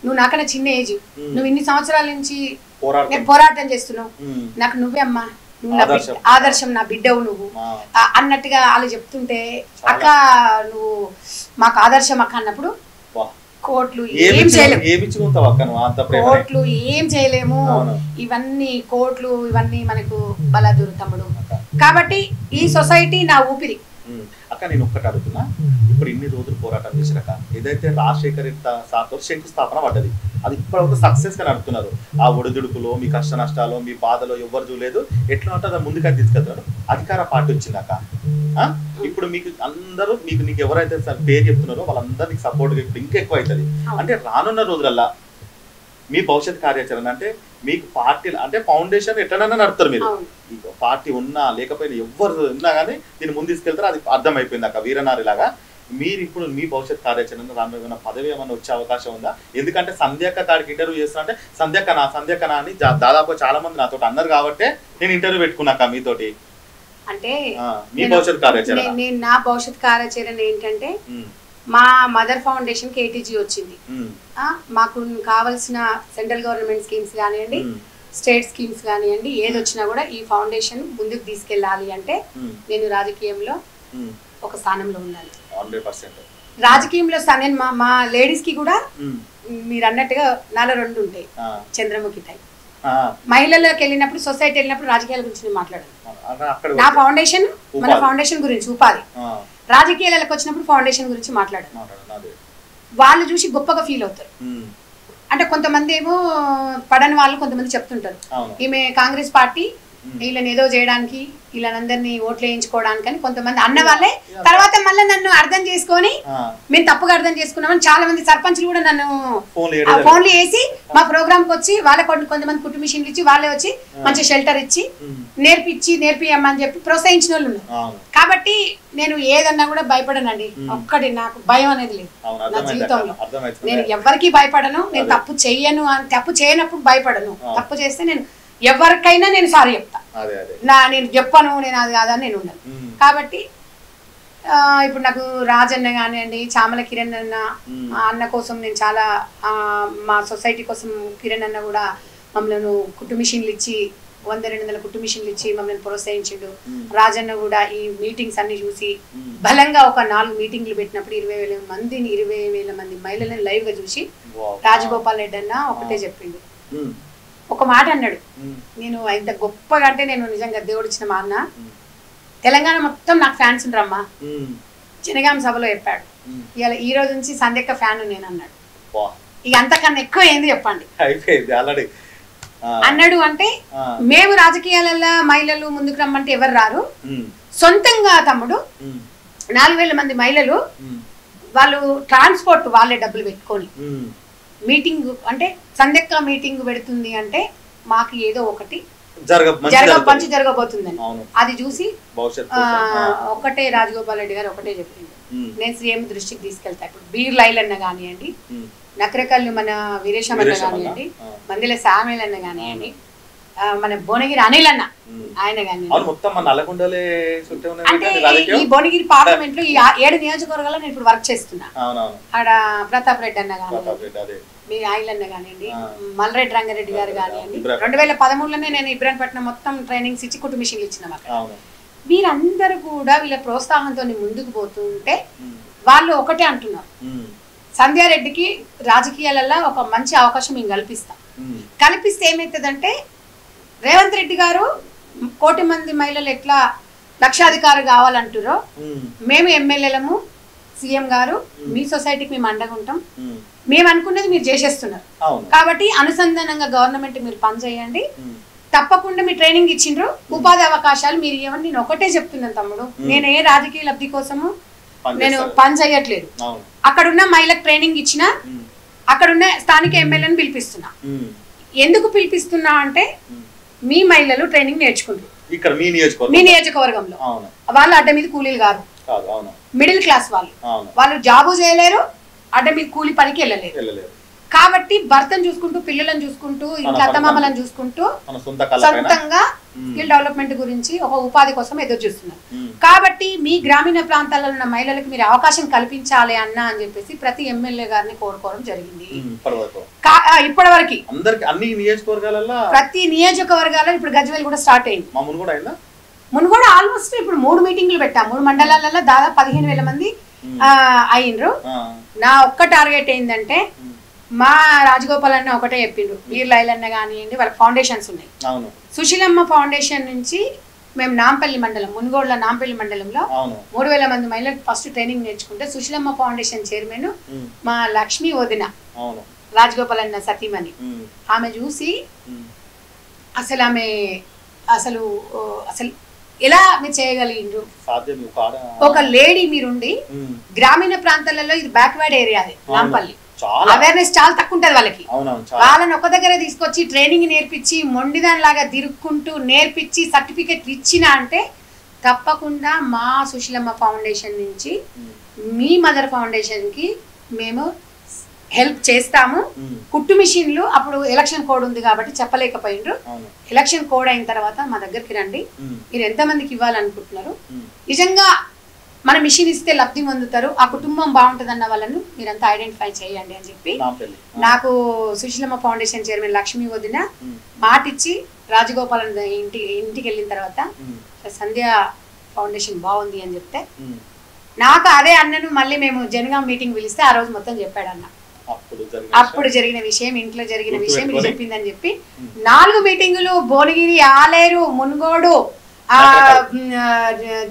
నువ్వు నాకన్నా చిన్న ఏజ్, నువ్వు ఇన్ని సంవత్సరాల నుంచి పోరాటం చేస్తున్నావు, నాకు నువ్వే అమ్మా, నువ్వు నా ఆదర్శం, నా బిడ్డవు నువ్వు అన్నట్టుగా వాళ్ళు చెప్తుంటే, అక్క నువ్వు మాకు ఆదర్శం అక్క అన్నప్పుడు కోట్లు ఏం చేయలేము, కోట్లు ఏం చేయలేము, ఇవన్నీ కోట్లు ఇవన్నీ మనకు బలాదూరు తమ్ముడు. కాబట్టి ఈ సొసైటీ నా ఊపిరి. అక్క నేను ఒక్కటి అడుగుతున్నా, ఇప్పుడు ఇన్ని రోజులు పోరాటం చేసినాక ఏదైతే రాజశేఖర్ సార్తో శంకుస్థాపన పడ్డది, అది ఇప్పటివరకు సక్సెస్ గా నడుపుతున్నారు. ఆ ఒడిదుడుకులో మీ కష్ట నష్టాలు మీ బాధలో ఎవరు చూడలేదు, ఎట్లా ఉంటుంది ముందుగా తీసుకెళ్తున్నారు. అధికార పార్టీ వచ్చిందాక ఇప్పుడు మీకు అందరూ నీకు ఎవరైతే పేరు చెప్తున్నారో వాళ్ళందరూ నీకు సపోర్ట్ ఇప్పుడు ఇంకా ఎక్కువ అవుతుంది. అంటే రానున్న రోజులల్లా మీ భవిష్యత్ కార్యాచరణ అంటే మీకు పార్టీ అంటే ఫౌండేషన్ ఎట్లనైనా నడుపుతారు. మీరు పార్టీ ఉన్నా లేకపోయినా ఎవరు ఉన్నా కానీ దీన్ని ముందు తీసుకెళ్తారు. అది అర్థమైపోయింది అక్క వీరనారి లాగా. మీరు ఇప్పుడు మీ భవిష్యత్ కార్యాచరణ రానున్న పదవి ఏమైనా వచ్చే అవకాశం ఉందా? ఎందుకంటే సంధ్యక్క కాడికి ఇంటర్వ్యూ చేస్తున్నా సంధ్యక్కనా అని దాదాపు చాలా మంది నాతో అన్నారు కాబట్టి నేను ఇంటర్వ్యూ పెట్టుకున్నాక మీతోటి. అంటే మీ భవిష్యత్ కార్యాచరణ, నేను నా భవిష్యత్ కార్యాచరణ ఏంటంటే మా మదర్ ఫౌండేషన్ కి ఏటీజీ వచ్చింది. మాకు కావాల్సిన సెంట్రల్ గవర్నమెంట్ స్కీమ్స్ కానివ్వండి, స్టేట్ స్కీమ్స్ కానివ్వండి, ఏది వచ్చినా కూడా ఈ ఫౌండేషన్ ముందుకు తీసుకెళ్ళాలి అంటే నేను రాజకీయంలో ఒక స్థానంలో ఉండాలి. రాజకీయంలో నేను మా లేడీస్ కి కూడా మీరు అన్నట్టుగా నాలో 2 ఉంటాయి, చంద్రముఖి టైప్. మహిళలకు వెళ్ళినప్పుడు, సొసైటీ వెళ్ళినప్పుడు రాజకీయాల గురించి నేను మాట్లాడాను. నా ఫౌండేషన్ మన ఫౌండేషన్ గురించి ఉపాధి, రాజకీయాలకు వచ్చినప్పుడు ఫౌండేషన్ గురించి మాట్లాడాను. వాళ్ళు చూసి గొప్పగా ఫీల్ అవుతారు. అంటే కొంతమంది ఏమో పడని వాళ్ళు కొంతమంది చెప్తుంటారు, ఈమె కాంగ్రెస్ పార్టీ వీళ్ళని ఏదో చేయడానికి, వీళ్ళందరినీ ఓట్లు వేయించుకోవడానికి అని కొంతమంది అన్న వాళ్ళే తర్వాత మళ్ళీ నన్ను అర్థం చేసుకొని మేము తప్పుగా అర్థం చేసుకున్నామని చాలా మంది సర్పంచ్లు కూడా నన్ను ఫోన్లు వేసి మా ప్రోగ్రామ్ కి వచ్చి వాళ్ళ కొంతమంది కుట్టు మిషన్లు ఇచ్చి వాళ్ళే వచ్చి మంచి షెల్టర్ ఇచ్చి నేర్పియమ్మని చెప్పి ప్రోత్సహించిన వాళ్ళు ఉన్నారు. కాబట్టి నేను ఏదన్నా కూడా భయపడనండి. ఒక్కటి నాకు భయం అనేది లేదు నా జీవితంలో. నేను ఎవరికి భయపడను, నేను తప్పు చెయ్యను, తప్పు చేయనప్పుడు భయపడను. తప్పు చేస్తే నేను ఎవరికైనా నేను సారీ చెప్తా, నేను చెప్పను నేను అది కాదని నేను ఉండను. కాబట్టి ఇప్పుడు నాకు రాజన్న కానివ్వండి, చామల కిరణ్ అన్న కోసం నేను చాలా మా సొసైటీ కోసం కిరణ్ అన్న కూడా మమ్మల్ని కుట్టు మిషన్లు ఇచ్చి 100-200 కుట్టు మిషన్లు ఇచ్చి మమ్మల్ని ప్రోత్సహించిండు. రాజన్న కూడా ఈ మీటింగ్స్ అన్ని చూసి బలంగా ఒక 4 మీటింగ్లు పెట్టినప్పుడు 20,000 మంది మహిళలను లైవ్ గా చూసి రాజగోపాల్ రెడ్డి అన్న ఒకటే చెప్పిండు, ఒక మాట అన్నాడు. నేను ఇంత గొప్పగా అంటే నేను నిజంగా దేవుడు ఇచ్చిన మా అన్న, తెలంగాణ మొత్తం నాకు ఫ్యాన్స్ ఉంటారమ్మా. జనగాం సభలో చెప్పాడు, ఇవాళ ఈ రోజు నుంచి సంధ్యక్క ఫ్యాన్ నేను అన్నాడు. ఇక అంతకన్నా ఎక్కువ ఏంది చెప్పండి అన్నాడు. అంటే మేము రాజకీయాలలో మహిళలు ముందుకు రమ్మంటే ఎవరు రారు. సొంతంగా తమ్ముడు 4,000 మంది మహిళలు వాళ్ళు ట్రాన్స్పోర్ట్ వాళ్ళే డబ్బులు పెట్టుకొని మీటింగ్ అంటే సంధ్యక్క మీటింగ్ పెడుతుంది అంటే మాకు ఏదో ఒకటి మంచి జరగబోతుందని అది చూసి ఒకటే రాజగోపాల్ రెడ్డి గారు ఒకటే చెప్పింది, నేను సీఎం దృష్టికి తీసుకెళ్తా. ఇప్పుడు బీర్ లైలన్న కానివ్వండి, నకరకల్లు మన వీరేశమన్న కానివ్వండి, మందిల సామేలన్న కానివ్వండి, మన భువనగిరి అనిల్ అన్న ఆయన కానీ అంటే ఈ భువనగిరి పార్లమెంట్ లో ఈ 7 నియోజకవర్గాల్లో నేను ఇప్పుడు వర్క్ చేస్తున్నా. ఆడ ప్రతాప్ రెడ్డి అన్న కానీ, మీ ఆయిలన్న కానివ్వండి, మల్రెడ్డి రంగారెడ్డి గారు కానివ్వండి, 2013లోనే నేను ఇబ్రాహీంపట్నం మొత్తం ట్రైనింగ్స్ ఇచ్చి కుట్టు మిషన్లు ఇచ్చిన. వీరందరూ కూడా వీళ్ళ ప్రోత్సాహంతో ముందుకు పోతుంటే వాళ్ళు ఒకటే అంటున్నారు, సంధ్యారెడ్డికి రాజకీయాలలో ఒక మంచి అవకాశం మేము కల్పిస్తాం. కల్పిస్తే ఏమవుతుందంటే రేవంత్ రెడ్డి గారు 1 కోటి మంది మహిళలు ఎట్లా లక్షాధికారి కావాలంటారో మేము ఎమ్మెల్యేలము, సీఎం గారు మీ సొసైటీకి మేము అండగా ఉంటాం, మేము అనుకున్నది మీరు చేసేస్తున్నారు కాబట్టి అనుసంధానంగా గవర్నమెంట్ మీరు పనిచేయండి, తప్పకుండా మీ ట్రైనింగ్ ఇచ్చిండ్రు, ఉపాధి అవకాశాలు మీరు ఏమని నేను ఒకటే చెప్తున్నాను తమ్ముడు, నేను ఏ రాజకీయ లబ్ధి కోసము నేను పని చేయట్లేదు. అక్కడున్న మహిళలకు ట్రైనింగ్ ఇచ్చిన, అక్కడున్న స్థానిక ఎమ్మెల్యేని పిలిపిస్తున్నా. ఎందుకు పిలిపిస్తున్నా అంటే మీ మహిళలు ట్రైనింగ్ నేర్చుకుంటారు మీ నియోజకవర్గంలో, వాళ్ళు అడ్డ మీద కూలీలు కాదు, మిడిల్ క్లాస్ వాళ్ళు జాబు చేయలేరు, అడ్డ మీద కూలి పనికి వెళ్ళలేరు. కాబట్టి భర్తను చూసుకుంటూ, పిల్లలను చూసుకుంటూ, ఇంకా అత్తమామలను చూసుకుంటూ సొంతంగా స్కిల్ డెవలప్మెంట్ గురించి ఒక ఉపాధి కోసం ఎదురు చూస్తున్నారు. కాబట్టి మీ గ్రామీణ ప్రాంతాల్లో ఉన్న మహిళలకు మీరు అవకాశం కల్పించాలి అన్న అని చెప్పేసి ప్రతి ఎమ్మెల్యే గారిని కోరుకోవడం జరిగింది. ఇప్పటి వరకు ప్రతి నియోజకవర్గాల్లో ఇప్పుడు గజ్వేల్ కూడా స్టార్ట్ అయింది. మునుగోడ ఆల్మోస్ట్ ఇప్పుడు 3 మీటింగ్లు పెట్టాం. 3 మండలాలలో దాదాపు 15,000 మంది అయ్యిండ్రు. నా ఒక్క టార్గెట్ ఏంటంటే మా రాజగోపాల్ అన్న ఒకటే చెప్పిండ్రు, వీర్ లైలన్న కానివ్వండి, వాళ్ళ ఫౌండేషన్స్ ఉన్నాయి. సుశీలమ్మ ఫౌండేషన్ నుంచి మేము నాంపల్లి మండలం, మునుగోడులో నాంపల్లి మండలంలో 3,000 మంది మహిళలకు ఫస్ట్ ట్రైనింగ్ నేర్చుకుంటే సుశీలమ్మ ఫౌండేషన్ చైర్మన్ మా లక్ష్మీ వదిన రాజగోపాల్ అన్న సతీమణి, ఆమె చూసి అసలు ఆమె అసలు ఎలా మీరు చేయగలిగిండ్రు, ఒక లేడీ మీరుండి గ్రామీణ ప్రాంతాలలో ఇది బ్యాక్వర్డ్ ఏరియా అది నాంపల్లి, అవేర్నెస్ చాలా తక్కువ ఉంటది వాళ్ళకి. వాళ్ళని ఒక దగ్గర తీసుకొచ్చి ట్రైనింగ్ నేర్పించి మొండిదాని లాగా తిరుక్కుంటూ నేర్పించి సర్టిఫికెట్లు ఇచ్చిన అంటే తప్పకుండా మా సుశీలమ్మ ఫౌండేషన్ నుంచి మీ మదర్ ఫౌండేషన్ కి మేము హెల్ప్ చేస్తాము. కుట్టు మిషన్లు అప్పుడు ఎలక్షన్ కోడ్ ఉంది కాబట్టి చెప్పలేకపోయిండ్రు. ఎలక్షన్ కోడ్ అయిన తర్వాత మా దగ్గరికి రండి, మీరు ఎంతమందికి ఇవ్వాలనుకుంటున్నారు, నిజంగా మన మిషన్ ఇస్తే లబ్ధి పొందుతారు, ఆ కుటుంబం బాగుంటుంది అన్న వాళ్ళను మీరంతా ఐడెంటిఫై చేయండి అని చెప్పి నాకు సుశీలమ్మ ఫౌండేషన్ చైర్మన్ లక్ష్మీ వదిన మాటిచ్చి రాజగోపాల్ ఇంటికి వెళ్ళిన తర్వాత సంధ్య ఫౌండేషన్ బాగుంది అని చెప్తే నాకు అదే అన్నను మళ్ళీ మేము జనగాం మీటింగ్ పిలిస్తే ఆ రోజు మొత్తం చెప్పాడు అన్న. అప్పుడు జరిగిన విషయం, ఇంట్లో జరిగిన విషయం ఇది చెప్పిందని చెప్పి 4 మీటింగులు భువనగిరి, ఆలేరు, మునుగోడు,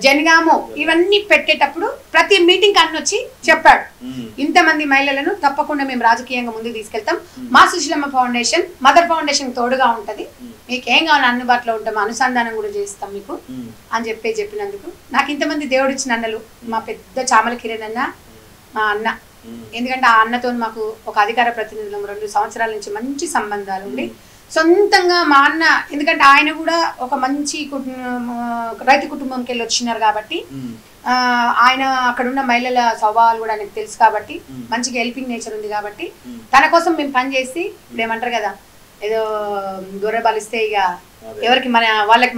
జనగాము ఇవన్నీ పెట్టేటప్పుడు ప్రతి మీటింగ్ అన్న వచ్చి చెప్పాడు, ఇంతమంది మహిళలను తప్పకుండా మేము రాజకీయంగా ముందుకు తీసుకెళ్తాం, మా సుశీలమ్మ ఫౌండేషన్ మదర్ ఫౌండేషన్ తోడుగా ఉంటది, మీకు ఏం కావాలి అందుబాటులో ఉంటాం, అనుసంధానం కూడా చేస్తాం మీకు అని చెప్పినందుకు నాకు ఇంతమంది దేవుడు ఇచ్చిన అన్నలు, మా పెద్ద చామల కిరణ్ అన్న, మా అన్న, ఎందుకంటే ఆ అన్నతో మాకు ఒక అధికార ప్రతినిధులు 2 సంవత్సరాల నుంచి మంచి సంబంధాలు ఉండి సొంతంగా మా అన్న, ఎందుకంటే ఆయన కూడా ఒక మంచి రైతు కుటుంబంకి వెళ్ళి వచ్చినారు కాబట్టి ఆయన అక్కడున్న మహిళల స్వభావాలు కూడా ఆయనకు తెలుసు కాబట్టి మంచిగా హెల్పింగ్ నేచర్ ఉంది కాబట్టి తన కోసం మేము పని చేసి ఇప్పుడు ఏమంటారు కదా, ఏదో గొర్రె బలిస్తే ఇక ఎవరికి వాళ్ళకి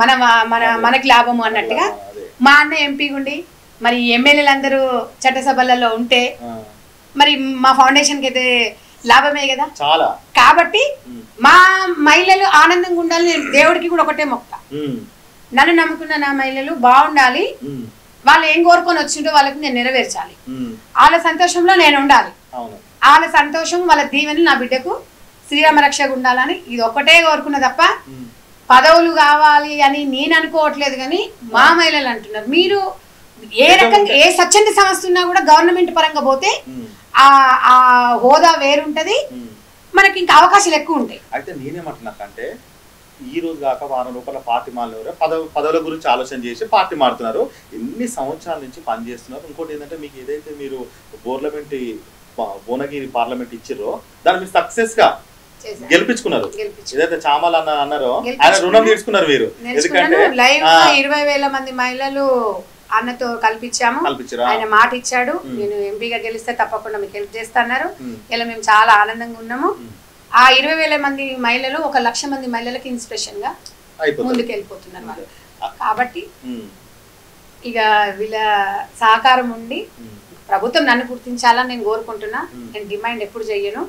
మనకి లాభము అన్నట్టుగా మా అన్న ఎంపీ ఉండి మరి ఎమ్మెల్యేలందరూ చట్టసభలలో ఉంటే మరి మా ఫౌండేషన్కి అయితే లాభమే కదా. కాబట్టి మా మహిళలు ఆనందంగా ఉండాలి, నేను దేవుడికి కూడా ఒకటే మొక్క, నన్ను నమ్ముకున్న నా మహిళలు బాగుండాలి, వాళ్ళు ఏం కోరుకొని వచ్చిండో వాళ్ళకి నేను నెరవేర్చాలి, వాళ్ళ సంతోషంలో నేను ఉండాలి, వాళ్ళ సంతోషం వాళ్ళ దీవెనలు నా బిడ్డకు శ్రీరామ రక్షగా ఉండాలని ఇది ఒకటే కోరుకున్న తప్ప పదవులు కావాలి అని నేను అనుకోవట్లేదు. కానీ మా మహిళలు అంటున్నారు, మీరు ఏ రకంగా ఏ స్వచ్ఛంద సంస్థ ఉన్నా కూడా గవర్నమెంట్ పరంగా పోతే ఆ హోదా వేరుంటది, మనకి ఇంకా అవకాశాలు ఎక్కువ ఉంటాయి. అయితే నేనేమంటున్నాకంటే ఈ రోజు కాక వారం రూపాయల పార్టీ మారినవారు పదవుల గురించి ఆలోచన చేసి పార్టీ మారుతున్నారు, ఎన్ని సంవత్సరాల నుంచి పనిచేస్తున్నారు. ఇంకోటి ఏంటంటే మీకు ఏదైతే మీరు భువనగిరి పార్లమెంట్ ఇచ్చిరో దాన్ని మీరు సక్సెస్ గా గెలిపించుకున్నారు, ఏదైతే చామల అన్నారో ఆయన రుణం తీసుకున్నారు మీరు. ఎందుకంటే 20,000 మంది మహిళలు అన్నతో కల్పించాము, ఆయన మాట ఇచ్చాడు, నేను ఎంపీగా గెలిస్తే తప్పకుండా మీకు హెల్ప్ చేస్తున్నారు, ఇలా మేము చాలా ఆనందంగా ఉన్నాము. ఆ 20,000 మంది మహిళలు 1,00,000 మంది మహిళలకి ఇన్స్పిరేషన్ గా ముందుకు వెళ్ళిపోతున్నారు వాళ్ళు. కాబట్టి ఇక వీళ్ళ సహకారం ఉండి ప్రభుత్వం నన్ను గుర్తించాలని నేను కోరుకుంటున్నా. నేను డిమాండ్ ఎప్పుడు చెయ్యను.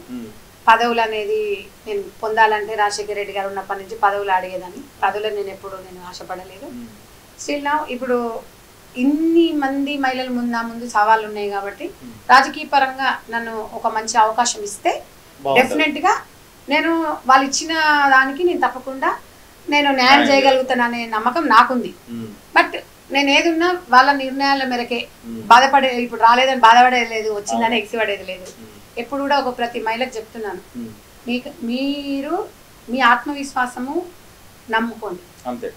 పదవులు అనేది నేను పొందాలంటే రాజశేఖర రెడ్డి గారు ఉన్నప్పటి నుంచి పదవులు అడిగేదాన్ని. పదవులు నేను ఎప్పుడు ఆశపడలేదు. స్టిల్ నా ఇప్పుడు ఇన్ని మంది మహిళల ముందు సవాళ్ళు ఉన్నాయి కాబట్టి రాజకీయ పరంగా నన్ను ఒక మంచి అవకాశం ఇస్తే డెఫినెట్ గా నేను వాళ్ళు ఇచ్చిన దానికి నేను తప్పకుండా నేను న్యాయం చేయగలుగుతాననే నమ్మకం నాకుంది. బట్ నేను ఏదున్నా వాళ్ళ నిర్ణయాల మేరకే బాధపడే, ఇప్పుడు రాలేదని బాధపడేది లేదు, వచ్చిందని ఎక్సిపడేది లేదు. ఎప్పుడు కూడా ఒక ప్రతి మహిళకు చెప్తున్నాను, మీరు మీ ఆత్మవిశ్వాసము నమ్ముకోండి, అంతే,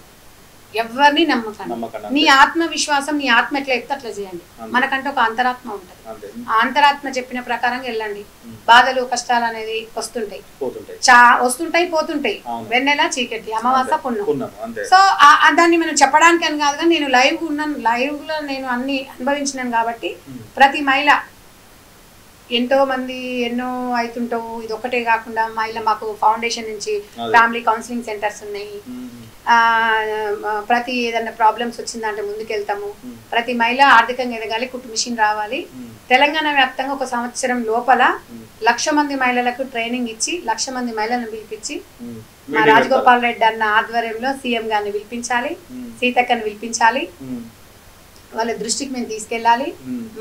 ఎవరిని నమ్మకండి. నీ ఆత్మవిశ్వాసం నీ ఆత్మ ఎట్లా చెప్తే అట్లా చేయండి. మనకంటే ఒక అంతరాత్మ ఉంటుంది, ఆ అంతరాత్మ చెప్పిన ప్రకారంగా వెళ్ళండి. బాధలు కష్టాలు అనేది వస్తుంటాయి, వస్తుంటాయి, పోతుంటాయి. వెన్నెల చీకటి, అమావాస పుణ్యం. సో దాన్ని మనం చెప్పడానికి అని కాదు, కానీ నేను లైవ్ లో నేను అన్ని అనుభవించినాను కాబట్టి ప్రతి మహిళ ఎంతో మంది ఎన్నో అవుతుంటావు. ఇది ఒక్కటే కాకుండా మహిళ మాకు ఫౌండేషన్ నుంచి ఫ్యామిలీ కౌన్సిలింగ్ సెంటర్స్ ఉన్నాయి. ప్రతి ఏదన్నా ప్రాబ్లమ్స్ వచ్చిందంటే ముందుకెళ్తాము. ప్రతి మహిళ ఆర్థికంగా ఎదగాలి, కుట్టు మిషన్ రావాలి. తెలంగాణ వ్యాప్తంగా ఒక సంవత్సరం లోపల 1,00,000 మంది మహిళలకు ట్రైనింగ్ ఇచ్చి 1,00,000 మంది మహిళలను పిలిపించి మా రాజగోపాల్ రెడ్డి అన్న ఆధ్వర్యంలో సీఎం గారిని పిలిపించాలి, సీతక్కని పిలిపించాలి. వాళ్ళ దృష్టికి మేము తీసుకెళ్ళాలి.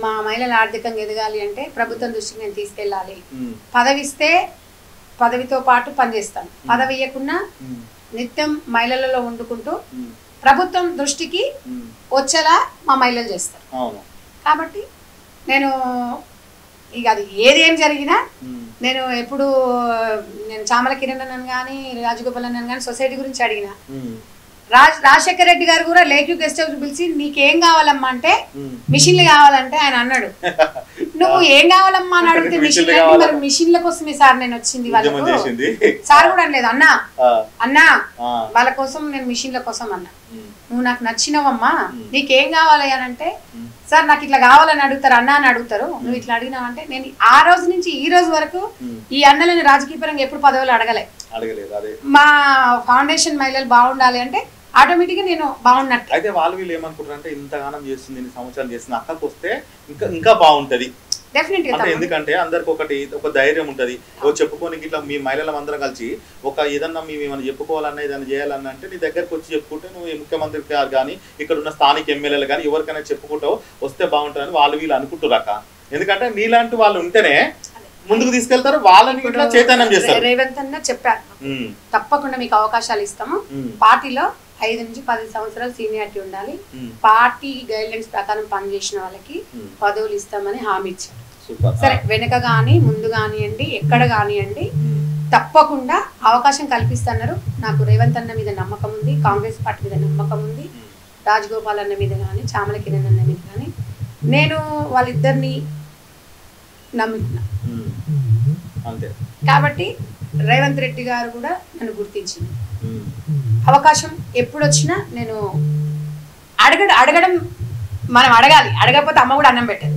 మా మహిళలు ఆర్థికంగా ఎదగాలి అంటే ప్రభుత్వం దృష్టికి మేము తీసుకెళ్ళాలి. పదవిస్తే పదవితో పాటు పనిచేస్తాను, పదవి ఇవ్వకుండా నిత్యం మహిళలలో వండుకుంటూ ప్రభుత్వం దృష్టికి వచ్చేలా మా మహిళలు చేస్తారు. కాబట్టి నేను ఇక అది ఏదేం జరిగినా నేను ఎప్పుడు నేను చామల కిరణ్ అన్నను కానీ రాజగోపాల్ అన్నను కానీ సొసైటీ గురించి అడిగిన. రాజశేఖర రెడ్డి గారు కూడా లేక్ గెస్ట్ హౌస్ పిలిచి నీకేం కావాలమ్మా అంటే మిషన్లు కావాలంటే ఆయన అన్నాడు, నువ్వు ఏం కావాలమ్మా అని అడిగితే మిషన్లు అంటే మరి మిషన్ల కోసమే సార్ నేను వచ్చింది. వాళ్ళకు సార్ కూడా అనలేదు, అన్నా వాళ్ళ కోసం నేను మిషన్ల కోసం అన్నా. నువ్వు నాకు నచ్చినవమ్మా, నీకేం కావాలి అని అంటే సార్ నాకు ఇట్లా కావాలని అడుగుతారు, అన్న అని అడుగుతారు, నువ్వు ఇట్లా అడిగినావంటే నేను ఆ రోజు నుంచి ఈ రోజు వరకు ఈ అన్నలని రాజకీయ పరంగా ఎప్పుడు పదవులు అడగలేదు. మా ఫౌండేషన్ మహిళలు బాగుండాలి అంటే ఆటోమేటిక్ గా నేను బాగున్నట్టు. అయితే వాళ్ళు వీళ్ళు ఏమనుకుంటారు అంటే ఇంతగానం చేస్తుంది, ఇన్ని సంవత్సరాలు చేస్తుంది, అక్కడికి వస్తే ఇంకా బాగుంటది. ఎందుకంటే అందరికి ఒక ధైర్యం ఉంటది. చెప్పుకోనికి ఇట్లా మీ మహిళల అందరం కలిసి ఒక ఏదన్నా మేము ఏమైనా చెప్పుకోవాలన్నా ఏదైనా చేయాలన్నా అంటే నీ దగ్గరకు వచ్చి చెప్పుకుంటే నువ్వు ముఖ్యమంత్రి గారు కానీ ఇక్కడ ఉన్న స్థానిక ఎమ్మెల్యేలు కానీ ఎవరికైనా చెప్పుకుంటావు వస్తే బాగుంటుందని వాళ్ళు వీళ్ళు అనుకుంటున్నాక. ఎందుకంటే నీలాంటి వాళ్ళు ఉంటేనే ముందుకు తీసుకెళ్తారు, వాళ్ళని ఇట్లా చైతన్యం చేస్తారు. రేవంత్ అన్న చెప్పారు తప్పకుండా మీకు అవకాశాలు ఇస్తాము, పార్టీలో 5 నుంచి 10 సంవత్సరాలు సీనియారిటీ ఉండాలి, పార్టీ గైడ్ లైన్స్ ప్రకారం పనిచేసిన వాళ్ళకి పదవులు ఇస్తామని హామీ ఇచ్చారు. సరే వెనక కానీ ముందు కానివ్వండి ఎక్కడ కానివ్వండి తప్పకుండా అవకాశం కల్పిస్తున్నారు. నాకు రేవంత్ అన్న మీద నమ్మకం ఉంది, కాంగ్రెస్ పార్టీ మీద నమ్మకం ఉంది, రాజగోపాల్ అన్న మీద కానీ చామల కిరణ్ అన్న మీద కానీ నేను వాళ్ళిద్దరిని నమ్ముతున్నా. కాబట్టి రేవంత్ రెడ్డి గారు కూడా నన్ను గుర్తించింది. అవకాశం ఎప్పుడు వచ్చినా నేను అడగడం మనం అడగాలి, అడగకపోతే అమ్మ కూడా అన్నం పెట్టదు.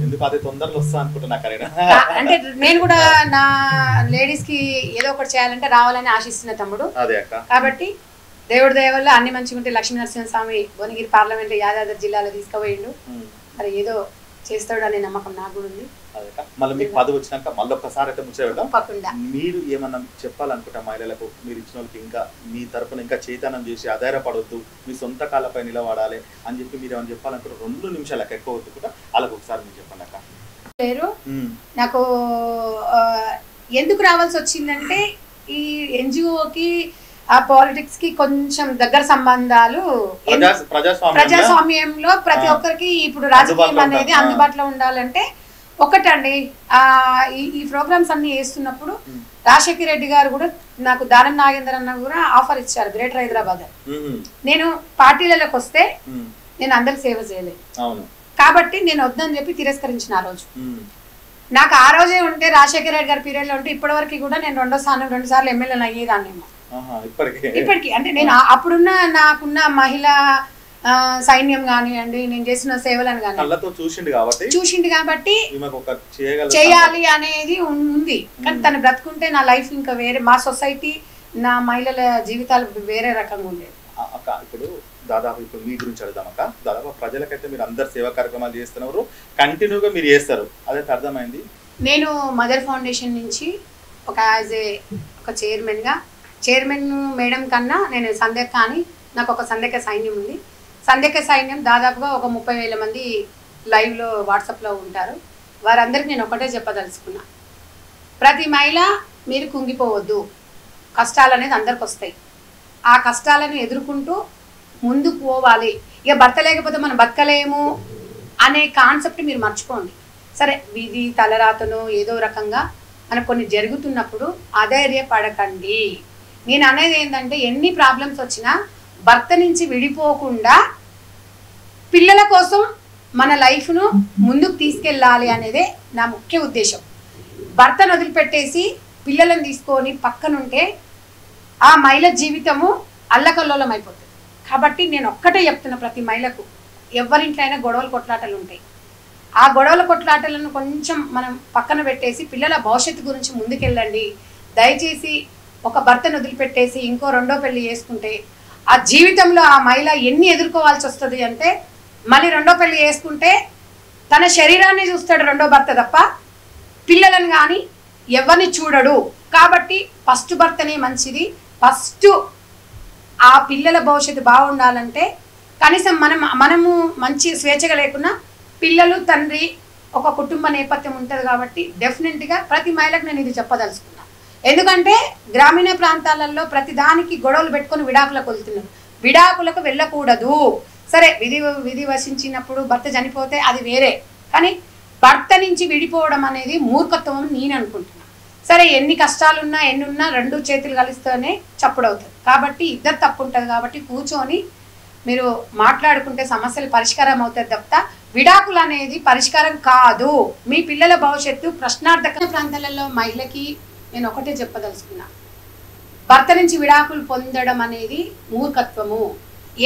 అంటే నేను కూడా నా లేడీస్ కి ఏదో ఒకటి చేయాలంటే రావాలని ఆశిస్తున్న తమ్ముడు. కాబట్టి దేవుడి దయ వల్ల అన్ని మంచిగా ఉంటే లక్ష్మీ నరసింహస్వామి భువనగిరి పార్లమెంట్ యాదాద్రి జిల్లాలో తీసుకుపోయిండు. మరి ఏదో చేస్తాడు అనే నమ్మకం నాకు కూడా ఉంది. మళ్ళీ మీకు పదవి వచ్చినాక మళ్ళీ ఒక్కసారి అయితే ముచ్చట మీరు ఏమన్నా చెప్పాలనుకుంటా మహిళలకు, మీరు ఇచ్చిన వాళ్ళకి ఇంకా మీ తరపున ఇంకా చైతన్యం చేసి ఆధారపడవద్దు, మీ సొంత కాళ్ళపై నిలబడాలి అని చెప్పి మీరు ఏమైనా చెప్పాలనుకుంటే 2 నిమిషాలకు ఎక్కువ వద్దు కూడా అలాగ ఒకసారి మీరు చెప్పండి అక్క. పేరు నాకు ఎందుకు రావాల్సి వచ్చిందంటే ఈ ఎన్జిఓకి ఆ పాలిటిక్స్ కి కొంచెం దగ్గర సంబంధాలు, ప్రజాస్వామ్యంలో ప్రతి ఒక్కరికి ఇప్పుడు రాజకీయం అనేది అందుబాటులో ఉండాలంటే ఒకటండి. ఈ ప్రోగ్రామ్స్ అన్ని చేస్తున్నప్పుడు రాజశేఖర రెడ్డి గారు కూడా నాకు దానం నాగేందర్ అన్న కూడా ఆఫర్ ఇచ్చారు గ్రేటర్ హైదరాబాద్. నేను పార్టీలలోకి వస్తే నేను అందరికి సేవ చేయలేదు కాబట్టి నేను వద్దని చెప్పి తిరస్కరించిన ఆ రోజు. నాకు ఆ రోజే ఉంటే రాజశేఖర రెడ్డి గారి పీరియడ్ లో ఉంటే ఇప్పటి వరకు కూడా నేను 2 సార్లు ఎమ్మెల్యేలు అయ్యేదాన్నేమో ఇప్పటికి. అంటే నేను అప్పుడున్న నాకున్న మహిళా సైన్యం కానివ్వండి, నేను చేసిన సేవలను కానీ చూసిండు కాబట్టి చేయాలి అనేది ఉంది. కానీ తను బ్రతుకుంటే నా లైఫ్ ఇంకా వేరే, మా సొసైటీ నా మహిళల జీవితాలు వేరే రకంగా ఉండేది. అక్క ఇప్పుడు దాదాపు ఇప్పుడు మీ గురించి అడుగుదాం అక్క. దాదాపు ప్రజలకైతే మీరు అందరు సేవా కార్యక్రమాలు చేస్తున్నారు, కంటిన్యూగా మీరు చేస్తారు, అదైతే అర్థమైంది. నేను మదర్ ఫౌండేషన్ నుంచి ఒక చైర్మన్ మేడం కన్నా నేను సంధ్యక్క అని, నాకు ఒక సంధ్యక్క సైన్యం ఉంది. సంధ్యక్క సైన్యం దాదాపుగా ఒక 30,000 మంది లైవ్లో వాట్సాప్లో ఉంటారు. వారందరికీ నేను ఒకటే చెప్పదలుచుకున్నా, ప్రతి మహిళ మీరు కుంగిపోవద్దు. కష్టాలు అనేది అందరికి వస్తాయి, ఆ కష్టాలను ఎదుర్కొంటూ ముందుకు పోవాలి. ఇక భర్త లేకపోతే మనం బతకలేము అనే కాన్సెప్ట్ మీరు మర్చిపోండి. సరే విధి తలరాతను ఏదో రకంగా మనకు కొన్ని జరుగుతున్నప్పుడు అధైర్యపడకండి. నేను అనేది ఏంటంటే, ఎన్ని ప్రాబ్లమ్స్ వచ్చినా భర్త నుంచి విడిపోకుండా పిల్లల కోసం మన లైఫ్ను ముందుకు తీసుకెళ్ళాలి అనేదే నా ముఖ్య ఉద్దేశం. భర్తను వదిలిపెట్టేసి పిల్లలను తీసుకొని పక్కనుంటే ఆ మహిళ జీవితము అల్లకల్లోలం అయిపోతుంది. కాబట్టి నేను ఒక్కటే చెప్తున్నా ప్రతి మహిళకు, ఎవరింట్లో అయినా గొడవలు కొట్లాటలు ఉంటాయి. ఆ గొడవల కొట్లాటలను కొంచెం మనం పక్కన పెట్టేసి పిల్లల భవిష్యత్తు గురించి ముందుకెళ్ళండి. దయచేసి ఒక భర్తను వదిలిపెట్టేసి ఇంకో రెండో పెళ్లి చేసుకుంటే ఆ జీవితంలో ఆ మహిళ ఎన్ని ఎదుర్కోవాల్సి వస్తుంది అంటే, మళ్ళీ రెండో పెళ్లి చేసుకుంటే తన శరీరాన్ని చూస్తాడు రెండో భర్త తప్ప పిల్లలను కానీ ఎవరిని చూడడు. కాబట్టి ఫస్ట్ భర్తనే మంచిది. ఫస్ట్ ఆ పిల్లల భవిష్యత్తు బాగుండాలంటే కనీసం మనము మంచి స్వేచ్ఛగా లేకున్నా పిల్లలు, తండ్రి, ఒక కుటుంబ నేపథ్యం ఉంటుంది. కాబట్టి డెఫినెట్గా ప్రతి మహిళకు నేను ఇది చెప్పదలుచుకున్నా. ఎందుకంటే గ్రామీణ ప్రాంతాలలో ప్రతిదానికి గొడవలు పెట్టుకొని విడాకులకు వెళ్తున్నారు. విడాకులకు వెళ్ళకూడదు. సరే విధి వసించినప్పుడు భర్త చనిపోతే అది వేరే, కానీ భర్త నుంచి విడిపోవడం అనేది మూర్ఖత్వం నేను అనుకుంటున్నాను. సరే ఎన్ని కష్టాలున్నా ఎన్నున్నా రెండు చేతులు కలిస్తేనే చప్పుడవుతుంది. కాబట్టి ఇద్దరు తప్పు ఉంటుంది. కాబట్టి కూర్చొని మీరు మాట్లాడుకుంటే సమస్యలు పరిష్కారం అవుతుంది తప్ప విడాకులు అనేది పరిష్కారం కాదు. మీ పిల్లల భవిష్యత్తు ప్రశ్నార్థక. ప్రాంతాలలో మహిళకి నేను ఒకటే చెప్పదలుచుకున్నా, భర్త నుంచి విడాకులు పొందడం అనేది మూర్ఖత్వము.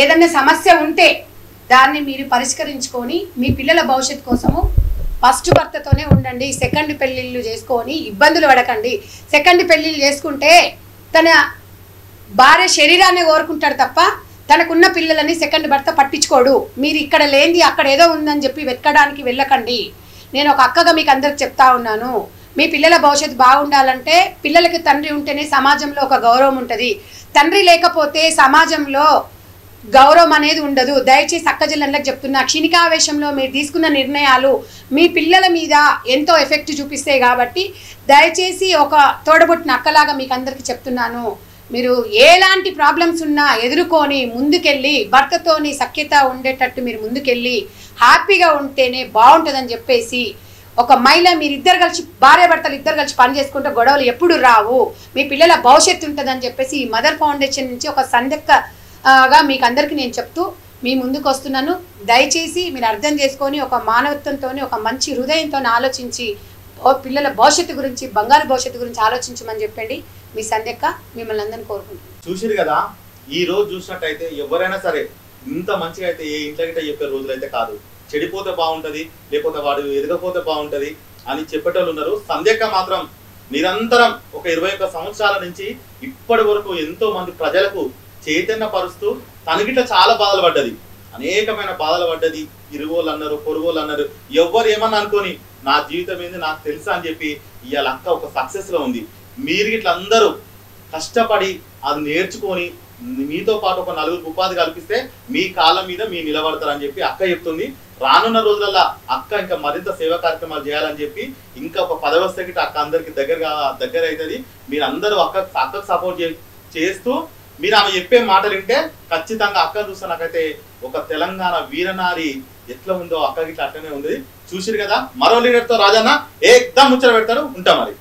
ఏదన్నా సమస్య ఉంటే దాన్ని మీరు పరిష్కరించుకొని మీ పిల్లల భవిష్యత్తు కోసము ఫస్ట్ భర్తతోనే ఉండండి. సెకండ్ పెళ్ళిళ్ళు చేసుకొని ఇబ్బందులు పడకండి. సెకండ్ పెళ్ళిళ్ళు చేసుకుంటే తన భార్య శరీరాన్ని కోరుకుంటాడు తప్ప తనకున్న పిల్లలని సెకండ్ భర్త పట్టించుకోడు. మీరు ఇక్కడ లేనిది అక్కడ ఏదో ఉందని చెప్పి వెతకడానికి వెళ్ళకండి. నేను ఒక అక్కగా మీకు అందరికి చెప్తా ఉన్నాను, మీ పిల్లల భవిష్యత్తు బాగుండాలంటే పిల్లలకి తండ్రి ఉంటేనే సమాజంలో ఒక గౌరవం ఉంటుంది. తండ్రి లేకపోతే సమాజంలో గౌరవం అనేది ఉండదు. దయచేసి అక్క జిల్లాలకు చెప్తున్నా, క్షణికావేశంలో మీరు తీసుకున్న నిర్ణయాలు మీ పిల్లల మీద ఎంతో ఎఫెక్ట్ చూపిస్తాయి. కాబట్టి దయచేసి ఒక తోడబుట్టిన అక్కలాగా మీకు అందరికీ చెప్తున్నాను, మీరు ఎలాంటి ప్రాబ్లమ్స్ ఉన్నా ఎదుర్కొని ముందుకెళ్ళి భర్తతోని సఖ్యత ఉండేటట్టు మీరు ముందుకెళ్ళి హ్యాపీగా ఉంటేనే బాగుంటుందని చెప్పేసి, ఒక మహిళ మీరిద్దరు కలిసి భార్య భర్తలు ఇద్దరు కలిసి పని చేసుకుంటే గొడవలు ఎప్పుడు రావు, మీ పిల్లల భవిష్యత్తు ఉంటుందని చెప్పేసి ఈ మదర్ ఫౌండేషన్ నుంచి ఒక సందర్భంగా మీకు అందరికీ నేను చెప్తూ మీ ముందుకు వస్తున్నాను. దయచేసి మీరు అర్థం చేసుకొని ఒక మానవత్వంతో ఒక మంచి హృదయంతో ఆలోచించి పిల్లల భవిష్యత్తు గురించి, బంగారు భవిష్యత్తు గురించి ఆలోచించమని చెప్పండి. మీ సంధ్యక్క మిమ్మల్ని అందరినీ కోరుకుంటున్నాను. చూసిరు కదా, ఈ రోజు చూసినట్టయితే ఎవరైనా సరే ఇంత మంచిగా అయితే ఏ ఇంట్లో గిట్ట చెప్పే రోజులైతే కాదు. చెడిపోతే బాగుంటది, లేకపోతే వాడు ఎదగపోతే బాగుంటది అని చెప్పేటోళ్ళు ఉన్నారు. సంధ్యక్క మాత్రం నిరంతరం ఒక 21 సంవత్సరాల నుంచి ఇప్పటి వరకు ఎంతో మంది ప్రజలకు చైతన్య పరుస్తూ తనగిట్ల చాలా బాధలు పడ్డది, అనేకమైన బాధలు పడ్డది. ఇరుగోళ్ళు అన్నారు, పొరుగోళ్ళు అన్నారు, ఎవరు ఏమన్నా అనుకోని నా జీవితం ఏంది నాకు తెలుసా అని చెప్పి ఇవాళ అక్క ఒక సక్సెస్ లో ఉంది. మీరు ఇట్లా అందరూ కష్టపడి అది నేర్చుకొని మీతో పాటు ఒక నలుగురికి ఉపాధి కల్పిస్తే మీ కాళ్ళ మీద మీరు నిలబడతారని చెప్పి అక్క చెప్తుంది. రానున్న రోజులలో అక్క ఇంకా మరింత సేవా కార్యక్రమాలు చేయాలని చెప్పి ఇంకా ఒక పదవస్థకి అక్క అందరికి దగ్గర అవుతుంది. మీరు అందరూ అక్కకు సపోర్ట్ చేస్తూ మీరు ఆమె చెప్పే మాటలు వింటే ఖచ్చితంగా అక్క చూస్తే నాకైతే ఒక తెలంగాణ వీరనారి ఎట్లా ఉందో అక్కకి అట్లనే ఉంది. చూసిరు కదా, మరో లీడర్తో రాజన్న ఏకదం ముచ్చట పెడతాడు. ఉంటా మరి.